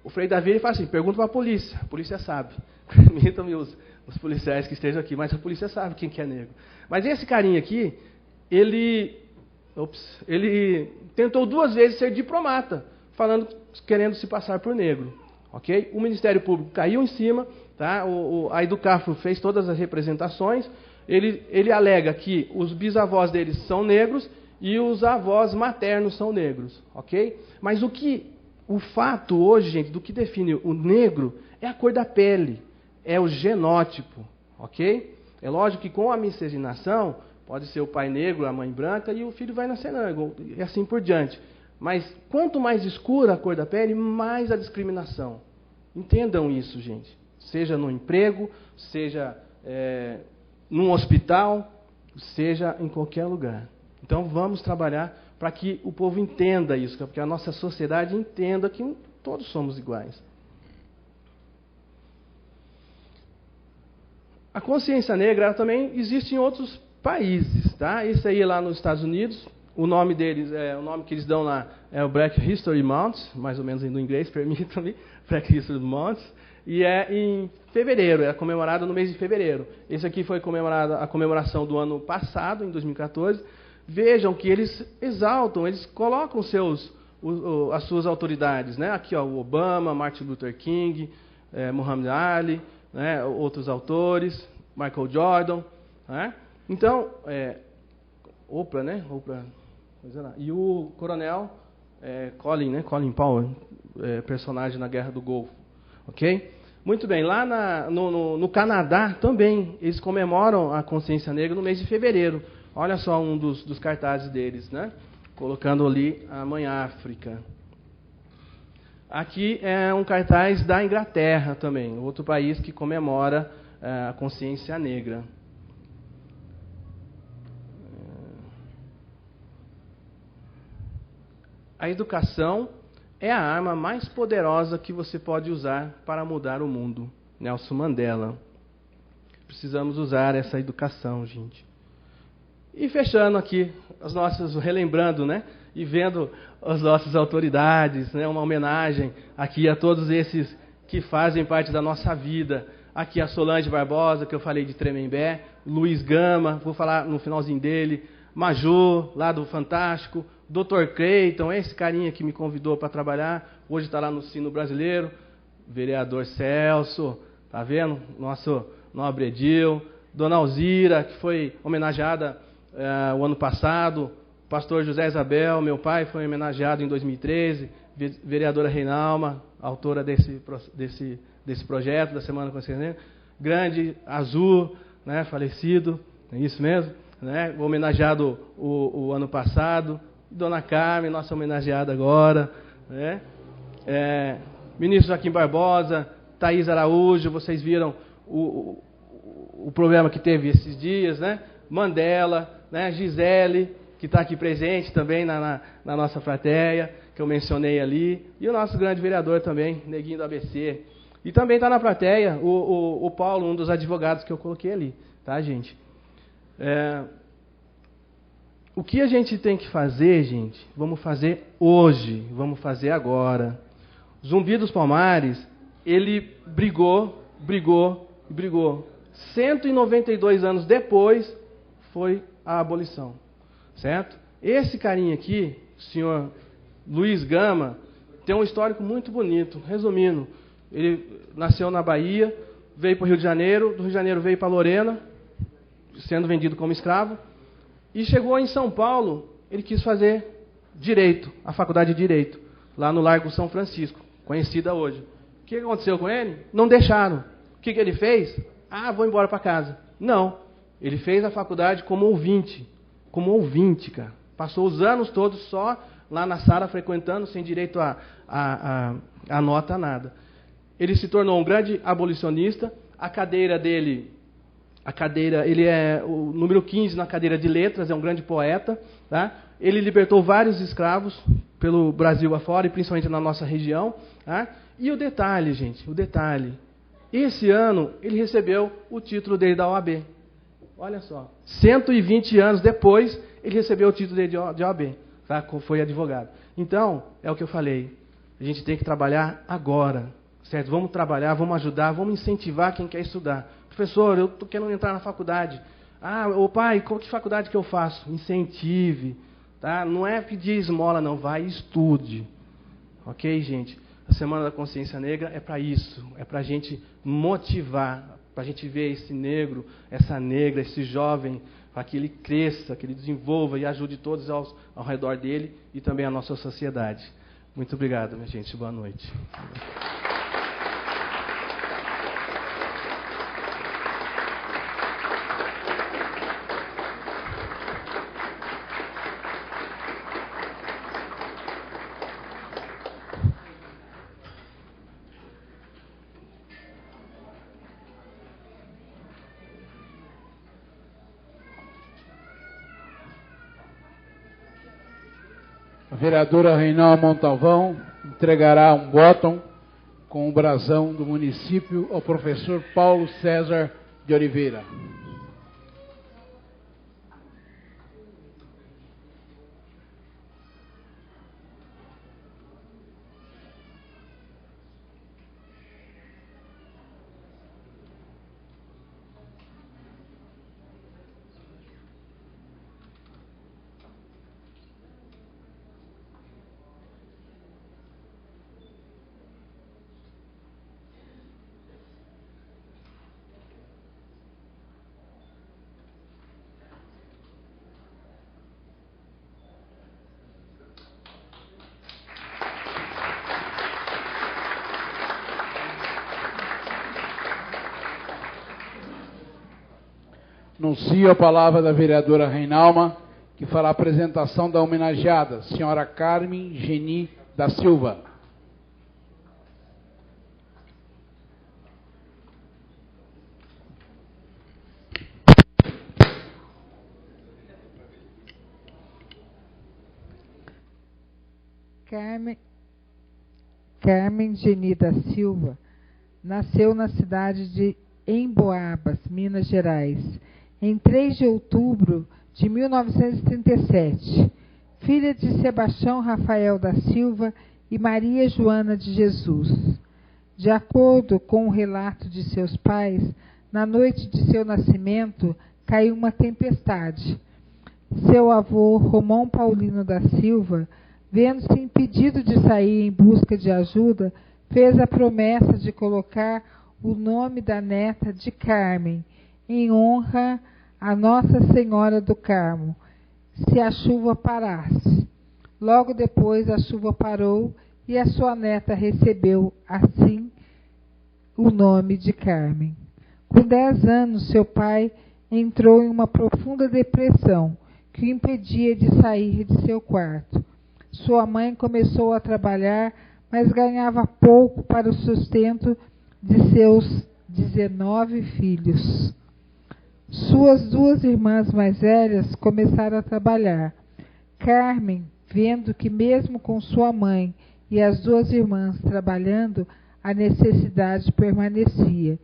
O Frei Davi ele fala assim, pergunta para a polícia sabe. Permitam-me os policiais que estejam aqui, mas a polícia sabe quem que é negro. Mas esse carinha aqui, ele tentou 2 vezes ser diplomata, querendo se passar por negro. Okay? O Ministério Público caiu em cima, tá? A Educafro fez todas as representações, ele alega que os bisavós deles são negros e os avós maternos são negros. Okay? Mas o fato hoje, gente, do que define o negro é a cor da pele, é o genótipo, ok? É lógico que com a miscigenação, pode ser o pai negro, a mãe branca, e o filho vai nascer negro, e assim por diante. Mas quanto mais escura a cor da pele, mais a discriminação. Entendam isso, gente. Seja no emprego, seja num hospital, seja em qualquer lugar. Então vamos trabalhar para que o povo entenda isso, porque a nossa sociedade entenda que todos somos iguais. A consciência negra ela também existe em outros países, tá? Esse aí lá nos Estados Unidos, o nome deles, o nome que eles dão lá é o Black History Month, mais ou menos no inglês, permitam-me, Black History Month, e é em fevereiro, é comemorado no mês de fevereiro. Esse aqui foi a comemoração do ano passado, em 2014. Vejam que eles exaltam, eles colocam as suas autoridades, né? Aqui, ó, o Obama, Martin Luther King, Muhammad Ali, né? Outros autores, Michael Jordan, né? Então, Oprah, né? Oprah, e o coronel Colin, né? Colin Powell, personagem na Guerra do Golfo, ok? Muito bem, lá no Canadá também eles comemoram a consciência negra no mês de fevereiro. Olha só um dos cartazes deles, né? Colocando ali a Mãe África. Aqui é um cartaz da Inglaterra também, outro país que comemora a consciência negra. A educação é a arma mais poderosa que você pode usar para mudar o mundo. Nelson Mandela. Precisamos usar essa educação, gente. E fechando aqui, relembrando, né? E vendo as nossas autoridades, né? Uma homenagem aqui a todos esses que fazem parte da nossa vida. Aqui a Solange Barbosa, que eu falei de Tremembé, Luiz Gama, vou falar no finalzinho dele, Maju, lá do Fantástico, Dr. Creighton, esse carinha que me convidou para trabalhar, hoje está lá no Sino Brasileiro, vereador Celso, tá vendo? Nosso nobre Edil, Dona Alzira, que foi homenageada o ano passado, pastor José Isabel, meu pai, foi homenageado em 2013, vereadora Reinalma, autora desse projeto da Semana Consciência Negra, grande Azul, né, falecido, é isso mesmo, né, homenageado o ano passado, Dona Carmen, nossa homenageada agora, né, ministro Joaquim Barbosa, Thaís Araújo, vocês viram o problema que teve esses dias, né, Mandela, né, Gisele, que está aqui presente também na nossa plateia, que eu mencionei ali, e o nosso grande vereador também, Neguinho do ABC. E também está na plateia o Paulo, um dos advogados que eu coloquei ali, tá, gente? O que a gente tem que fazer, gente? Vamos fazer hoje, vamos fazer agora. Zumbi dos Palmares, ele brigou. 192 anos depois foi a abolição, certo? Esse carinha aqui, o senhor Luiz Gama, tem um histórico muito bonito. Resumindo, ele nasceu na Bahia, veio para o Rio de Janeiro, do Rio de Janeiro veio para Lorena, sendo vendido como escravo, e chegou em São Paulo, ele quis fazer Direito, a faculdade de Direito, lá no Largo São Francisco, conhecida hoje. O que aconteceu com ele? Não deixaram. O que ele fez? Vou embora para casa. Não. Ele fez a faculdade como ouvinte, cara. Passou os anos todos só lá na sala frequentando, sem direito a nota, nada. Ele se tornou um grande abolicionista. a cadeira dele, ele é o número 15 na cadeira de letras, é um grande poeta, tá? Ele libertou vários escravos pelo Brasil afora, e principalmente na nossa região, tá? E o detalhe, gente, esse ano ele recebeu o título dele da OAB. Olha só, 120 anos depois, ele recebeu o título dele de OAB, tá? Foi advogado. Então, é o que eu falei, a gente tem que trabalhar agora, certo? Vamos trabalhar, vamos ajudar, vamos incentivar quem quer estudar. Professor, eu estou querendo entrar na faculdade. Ô pai, que faculdade que eu faço? Incentive, tá? Não é pedir esmola, não, vai e estude. Ok, gente? A Semana da Consciência Negra é para isso, é para a gente motivar, para a gente ver esse negro, essa negra, esse jovem, para que ele cresça, que ele desenvolva e ajude todos ao redor dele e também a nossa sociedade. Muito obrigado, minha gente. Boa noite. A vereadora Reinalma Montalvão entregará um bottom com o brasão do município ao professor Paulo César de Oliveira. Anuncio a palavra da vereadora Reinalma, que fará a apresentação da homenageada, senhora Carmen Geni da Silva. Carmen Geni da Silva nasceu na cidade de Emboabas, Minas Gerais, em 3 de outubro de 1937, filha de Sebastião Rafael da Silva e Maria Joana de Jesus. De acordo com o relato de seus pais, na noite de seu nascimento caiu uma tempestade. Seu avô, Romão Paulino da Silva, vendo-se impedido de sair em busca de ajuda, fez a promessa de colocar o nome da neta de Carmen, em honra a Nossa Senhora do Carmo, se a chuva parasse. Logo depois a chuva parou e a sua neta recebeu, assim, o nome de Carmen. Com 10 anos, seu pai entrou em uma profunda depressão que o impedia de sair de seu quarto. Sua mãe começou a trabalhar, mas ganhava pouco para o sustento de seus 19 filhos. Suas 2 irmãs mais velhas começaram a trabalhar. Carmen, vendo que mesmo com sua mãe e as 2 irmãs trabalhando, a necessidade permanecia,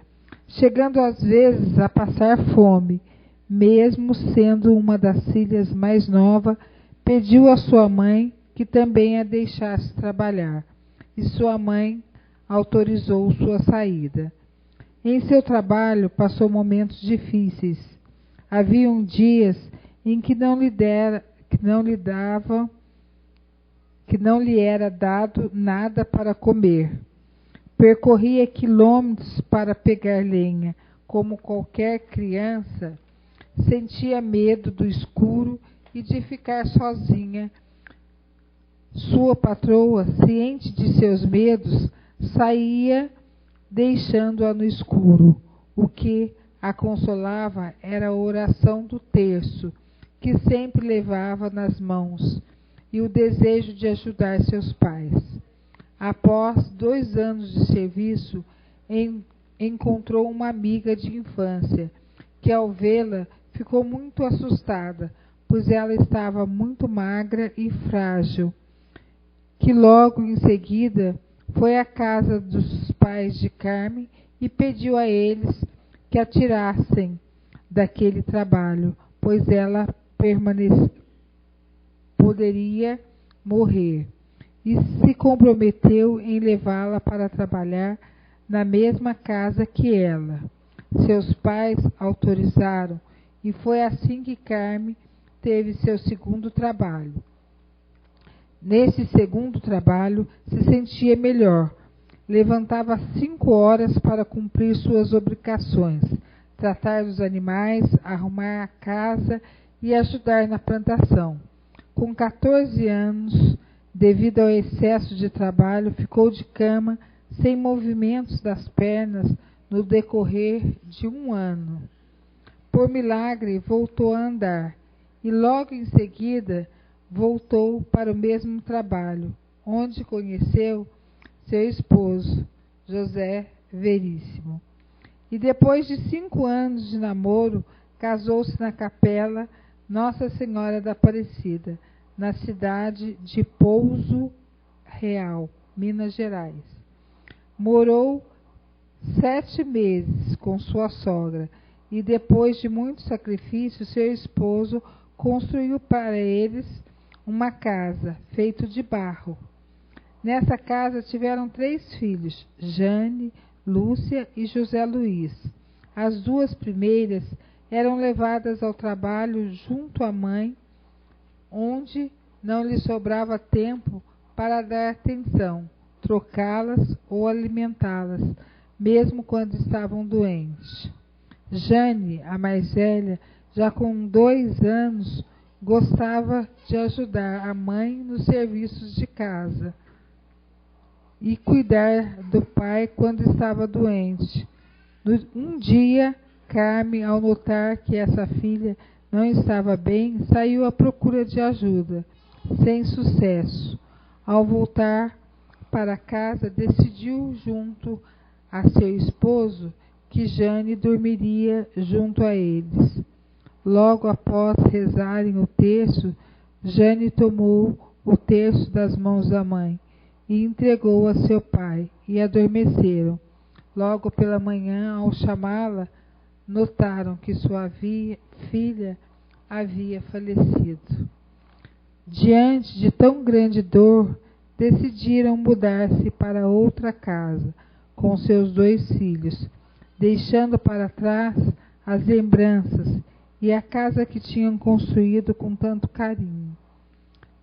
chegando às vezes a passar fome. Mesmo sendo uma das filhas mais nova, pediu a sua mãe que também a deixasse trabalhar, e sua mãe autorizou sua saída. Em seu trabalho passou momentos difíceis. Haviam dias em que não lhe era dado nada para comer. Percorria quilômetros para pegar lenha. Como qualquer criança, sentia medo do escuro e de ficar sozinha. Sua patroa, ciente de seus medos, saía deixando-a no escuro. O que a consolava era a oração do terço, que sempre levava nas mãos, e o desejo de ajudar seus pais. Após 2 anos de serviço, encontrou uma amiga de infância, que ao vê-la ficou muito assustada, pois ela estava muito magra e frágil, que logo em seguida foi à casa dos pais de Carmen e pediu a eles que a tirassem daquele trabalho, pois ela poderia morrer, e se comprometeu em levá-la para trabalhar na mesma casa que ela. Seus pais autorizaram, e foi assim que Carmen teve seu segundo trabalho. Nesse segundo trabalho se sentia melhor. Levantava às 5 horas para cumprir suas obrigações, tratar dos animais, arrumar a casa e ajudar na plantação. Com 14 anos, devido ao excesso de trabalho, ficou de cama, sem movimentos das pernas, no decorrer de 1 ano. Por milagre, voltou a andar, e logo em seguida voltou para o mesmo trabalho, onde conheceu seu esposo, José Veríssimo. E depois de 5 anos de namoro, casou-se na capela Nossa Senhora da Aparecida, na cidade de Pouso Real, Minas Gerais. Morou 7 meses com sua sogra, e depois de muito sacrifício, seu esposo construiu para eles uma casa feita de barro. Nessa casa tiveram 3 filhos, Jane, Lúcia e José Luiz. As 2 primeiras eram levadas ao trabalho junto à mãe, onde não lhe sobrava tempo para dar atenção, trocá-las ou alimentá-las, mesmo quando estavam doentes. Jane, a mais velha, já com 2 anos, gostava de ajudar a mãe nos serviços de casa e cuidar do pai quando estava doente. Um dia, Carmen, ao notar que essa filha não estava bem, saiu à procura de ajuda, sem sucesso. Ao voltar para casa, decidiu junto a seu esposo que Jane dormiria junto a eles. Logo após rezarem o terço, Jane tomou o terço das mãos da mãe e entregou a seu pai, e adormeceram. Logo pela manhã, ao chamá-la, notaram que sua filha havia falecido. Diante de tão grande dor, decidiram mudar-se para outra casa com seus 2 filhos, deixando para trás as lembranças e a casa que tinham construído com tanto carinho.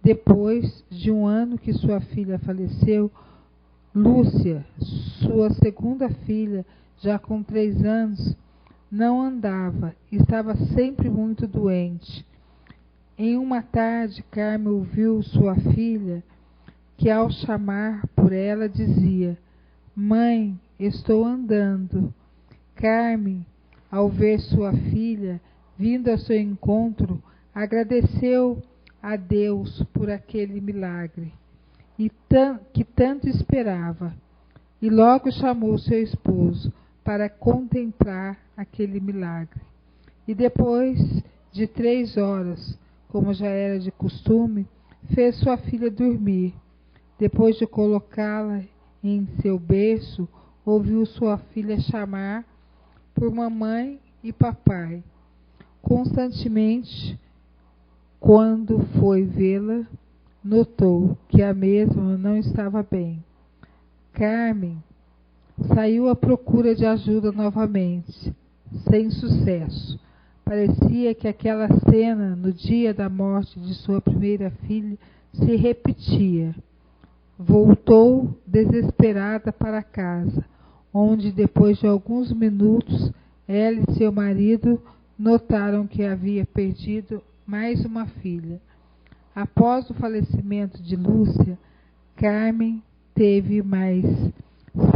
Depois de 1 ano que sua filha faleceu, Lúcia, sua segunda filha, já com 3 anos, não andava, estava sempre muito doente. Em uma tarde, Carmen ouviu sua filha, que ao chamar por ela dizia: "Mãe, estou andando." Carmen, ao ver sua filha vindo ao seu encontro, agradeceu a Deus por aquele milagre que tanto esperava, e logo chamou seu esposo para contemplar aquele milagre. E depois de 3 horas, como já era de costume, fez sua filha dormir. Depois de colocá-la em seu berço, ouviu sua filha chamar por mamãe e papai. Constantemente, quando foi vê-la, notou que a mesma não estava bem. Carmen saiu à procura de ajuda novamente, sem sucesso. Parecia que aquela cena no dia da morte de sua primeira filha se repetia. Voltou desesperada para casa, onde depois de alguns minutos ela e seu marido notaram que havia perdido mais uma filha. Após o falecimento de Lúcia, Carmen teve mais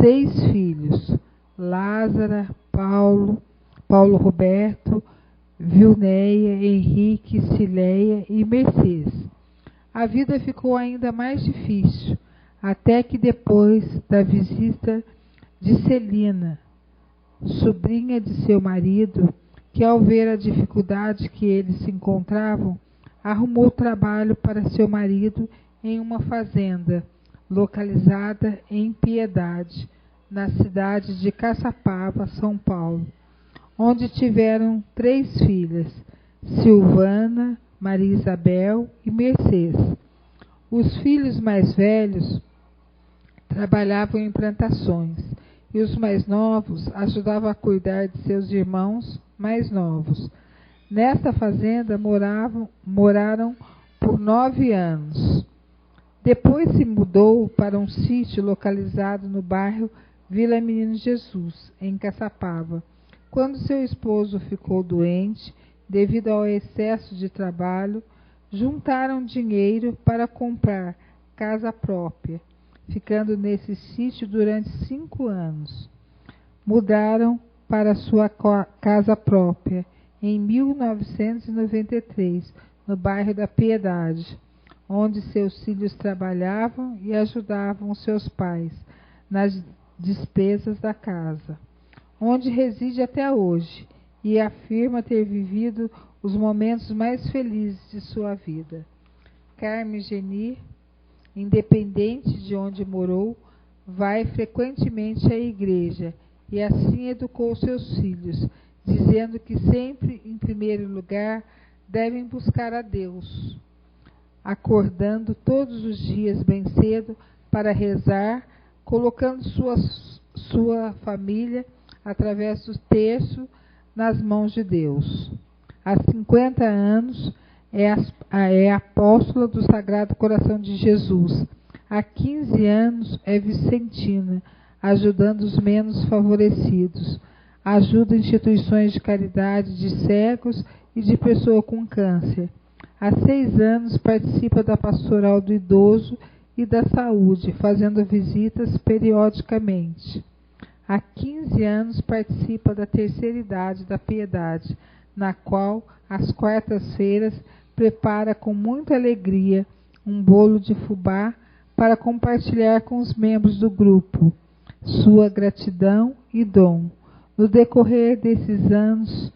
6 filhos: Lázara, Paulo Roberto, Vilneia, Henrique, Cileia e Mercedes. A vida ficou ainda mais difícil, até que depois da visita de Celina, sobrinha de seu marido, que ao ver a dificuldade que eles se encontravam, arrumou trabalho para seu marido em uma fazenda, localizada em Piedade, na cidade de Caçapava, São Paulo, onde tiveram 3 filhas, Silvana, Maria Isabel e Mercês. Os filhos mais velhos trabalhavam em plantações, e os mais novos ajudavam a cuidar de seus irmãos mais novos. Nesta fazenda moraram por 9 anos. Depois se mudou para um sítio localizado no bairro Vila Menino Jesus, em Caçapava. Quando seu esposo ficou doente, devido ao excesso de trabalho, juntaram dinheiro para comprar casa própria, ficando nesse sítio durante 5 anos. Mudaram para sua casa própria em 1993, no bairro da Piedade, onde seus filhos trabalhavam e ajudavam seus pais nas despesas da casa, onde reside até hoje e afirma ter vivido os momentos mais felizes de sua vida. Carmen Geni, independente de onde morou, vai frequentemente à igreja e assim educou seus filhos, dizendo que sempre, em primeiro lugar, devem buscar a Deus, acordando todos os dias bem cedo para rezar, colocando sua família, através do terço, nas mãos de Deus. Há 50 anos é apóstola do Sagrado Coração de Jesus. Há 15 anos é vicentina, ajudando os menos favorecidos. Ajuda instituições de caridade de cegos e de pessoa com câncer. Há 6 anos participa da pastoral do idoso e da saúde, fazendo visitas periodicamente. Há 15 anos participa da terceira idade da piedade, na qual, às quartas-feiras, prepara com muita alegria um bolo de fubá para compartilhar com os membros do grupo sua gratidão e dom. No decorrer desses anos,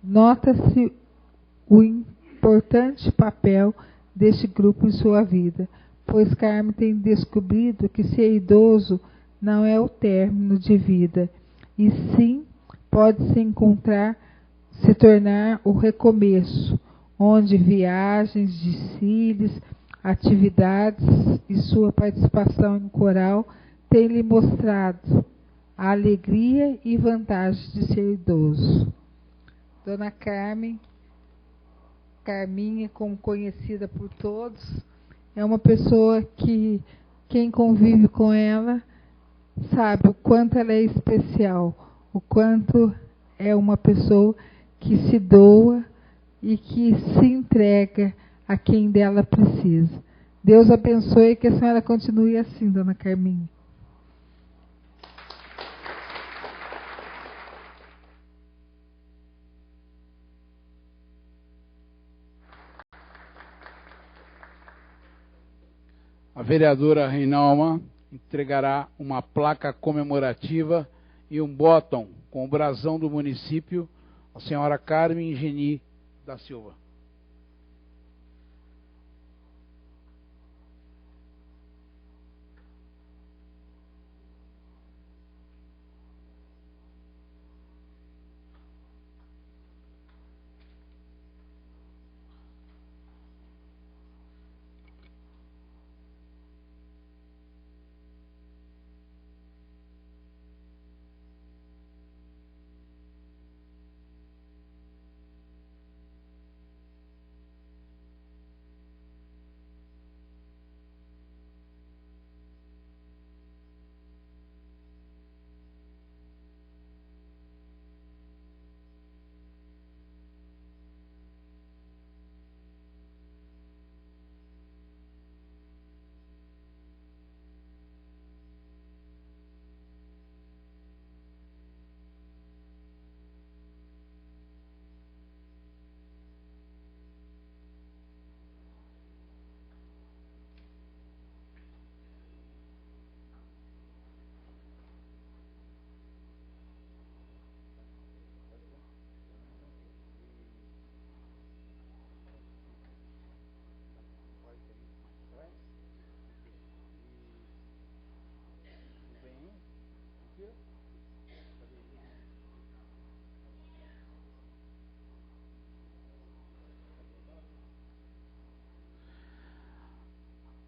nota-se o importante papel deste grupo em sua vida, pois Carmen tem descobrido que ser idoso não é o término de vida, e sim pode se tornar o recomeço, onde viagens, desfiles, atividades e sua participação em coral têm lhe mostrado a alegria e vantagens de ser idoso. Dona Carmen, Carminha, como conhecida por todos, é uma pessoa que quem convive com ela sabe o quanto ela é especial, o quanto é uma pessoa que se doa e que se entrega a quem dela precisa. Deus abençoe e que a senhora continue assim, Dona Carminha. A vereadora Reinalma entregará uma placa comemorativa e um botão com o brasão do município à senhora Carmen Geni da Silva.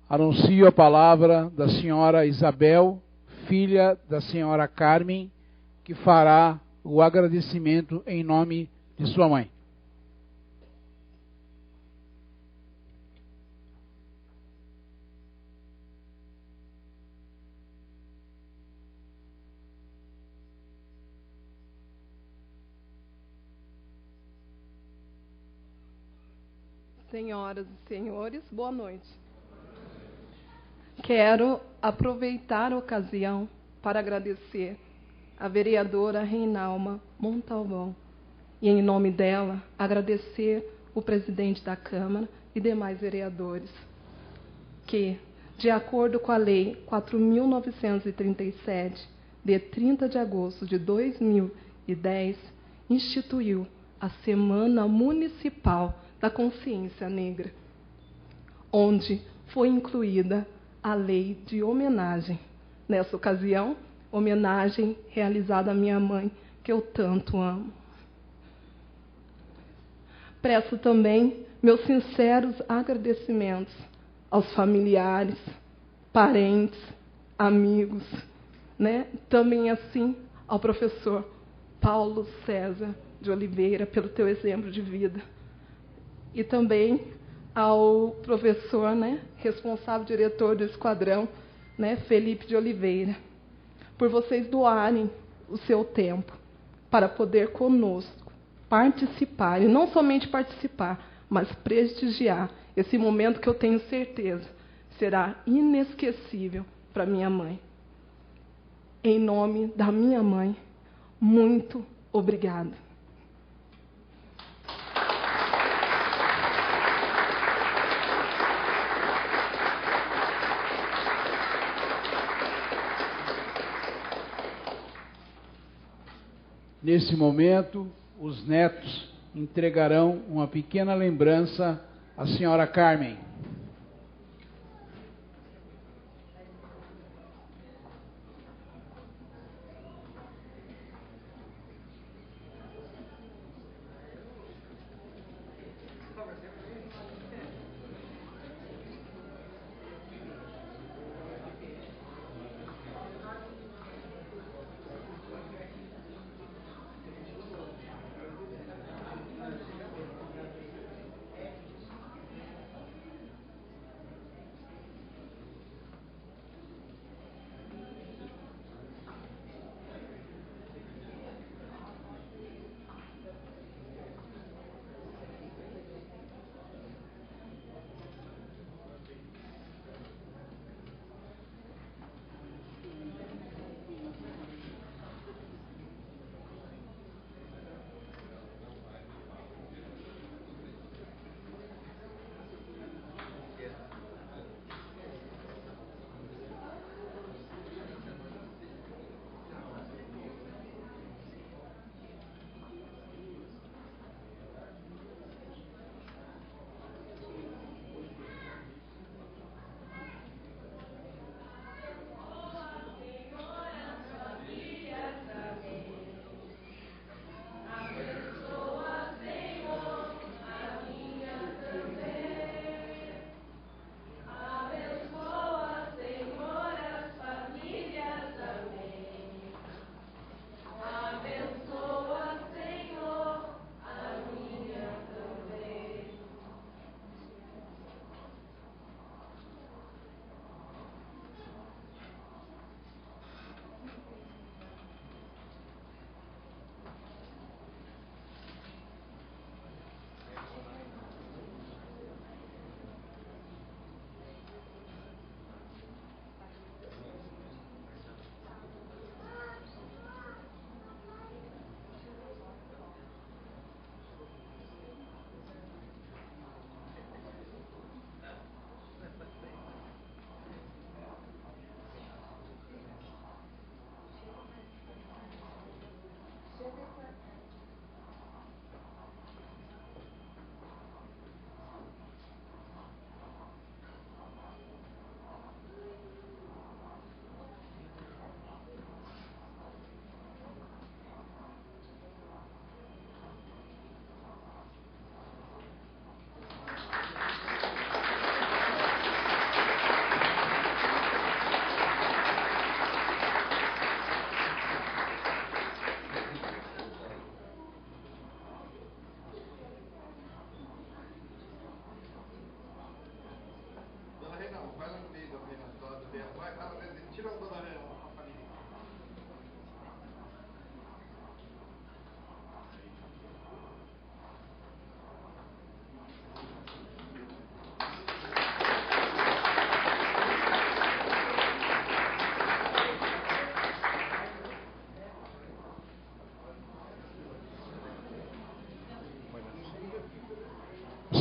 Anuncio a palavra da senhora Isabel, filha da senhora Carmen, que fará o agradecimento em nome de sua mãe. Senhoras e senhores, boa noite. Quero aproveitar a ocasião para agradecer a vereadora Reinalma Montalvão e, em nome dela, agradecer o presidente da Câmara e demais vereadores que, de acordo com a Lei 4.937, de 30 de agosto de 2010, instituiu a Semana Municipal da Consciência Negra, onde foi incluída a lei de homenagem. Nessa ocasião, homenagem realizada à minha mãe, que eu tanto amo. Presto também meus sinceros agradecimentos aos familiares, parentes, amigos, também assim ao professor Paulo César de Oliveira, pelo teu exemplo de vida. E também ao professor, responsável diretor do esquadrão, Felipe de Oliveira, por vocês doarem o seu tempo para poder conosco participar, e não somente participar, mas prestigiar esse momento que eu tenho certeza será inesquecível para minha mãe. Em nome da minha mãe, muito obrigada. Nesse momento, os netos entregarão uma pequena lembrança à senhora Carmen.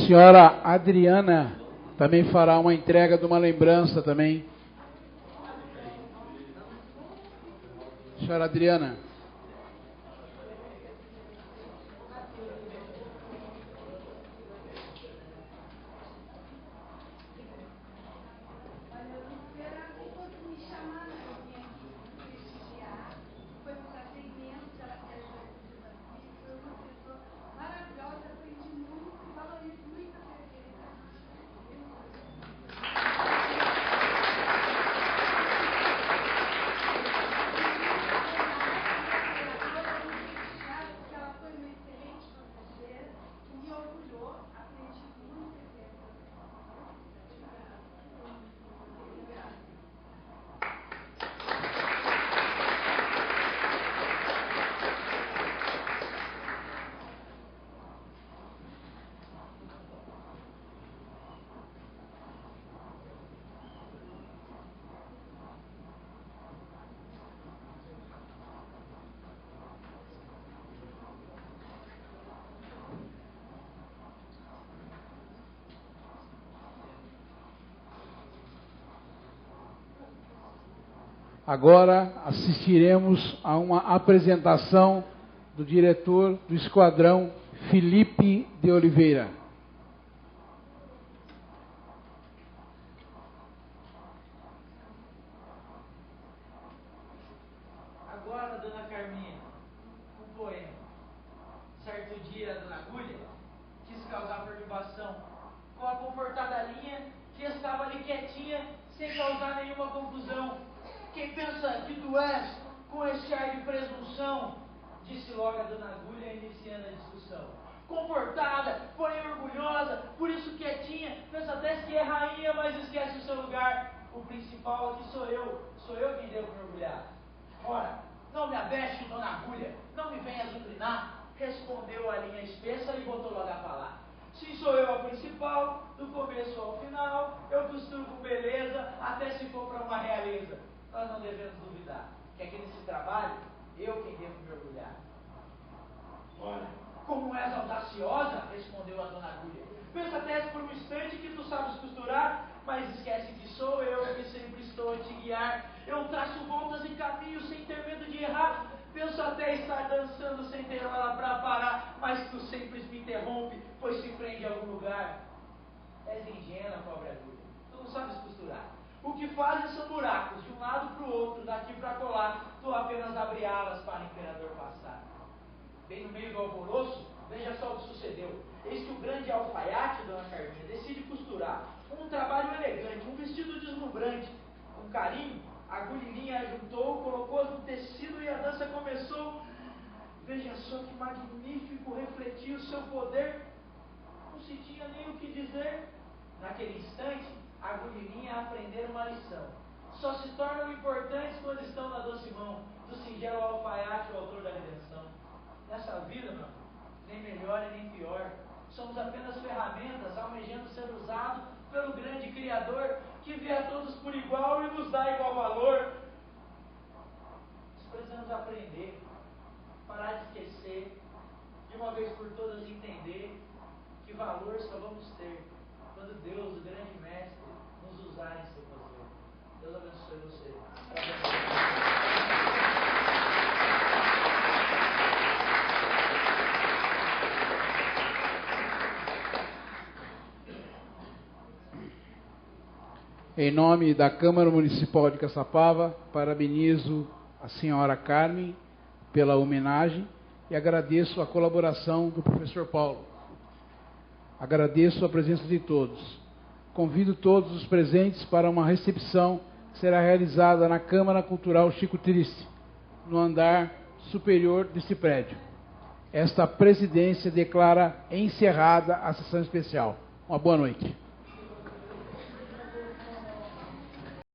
senhora Adriana também fará uma entrega de uma lembrança também. Senhora Adriana. Agora assistiremos a uma apresentação do diretor do esquadrão, Felipe de Oliveira. Agora, dona Carminha, um poema. Certo dia, a dona Agulha quis causar perturbação com a comportada linha que estava ali quietinha, sem causar nenhuma confusão. Quem pensa que tu és, com esse ar de presunção, disse logo a dona Agulha, iniciando a discussão. Comportada, porém orgulhosa, por isso quietinha, pensa até que é rainha, mas esquece o seu lugar. O principal aqui sou eu quem devo me orgulhar. Ora, não me abeste, dona Agulha, não me venha azucrinar, respondeu a linha espessa e botou logo a falar. Sim, sou eu a principal, do começo ao final, eu costuro com beleza, até se for para uma realeza. Nós não devemos duvidar que aqui nesse trabalho, eu quem devo me orgulhar. Ora, como és audaciosa, respondeu a dona Agulha. Pensa até por um instante que tu sabes costurar, mas esquece que sou eu que sempre estou a te guiar. Eu traço voltas em caminhos sem ter medo de errar. Penso até estar dançando sem ter hora para parar, mas tu sempre me interrompe, pois se prende em algum lugar. És ingênua, pobre Agulha, tu não sabes costurar. O que fazes são buracos, de um lado para o outro, daqui para colar, tu apenas abre alas para o imperador passar. Bem no meio do alvoroço, veja só o que sucedeu. Eis que o grande alfaiate, dona Carminha, decide costurar um trabalho elegante, um vestido deslumbrante. Com carinho, a agulhinha ajuntou, colocou-as no tecido e a dança começou. Veja só que magnífico refletia o seu poder. Não se tinha nem o que dizer. Naquele instante, a agulhinha a aprender uma lição. Só se tornam importantes quando estão na doce mão do singelo alfaiate, o autor da redenção. Nessa vida, meu, nem melhor e nem pior. Somos apenas ferramentas, almejando ser usado pelo grande Criador, que vê a todos por igual e nos dá igual valor. Nós precisamos aprender, parar de esquecer, de uma vez por todas entender que valor só vamos ter quando Deus, o grande Mestre, nos usar em seu poder. Deus abençoe você. Em nome da Câmara Municipal de Caçapava, parabenizo a senhora Carmen pela homenagem e agradeço a colaboração do professor Paulo. Agradeço a presença de todos. Convido todos os presentes para uma recepção que será realizada na Câmara Cultural Chico Triste, no andar superior deste prédio. Esta presidência declara encerrada a sessão especial. Uma boa noite.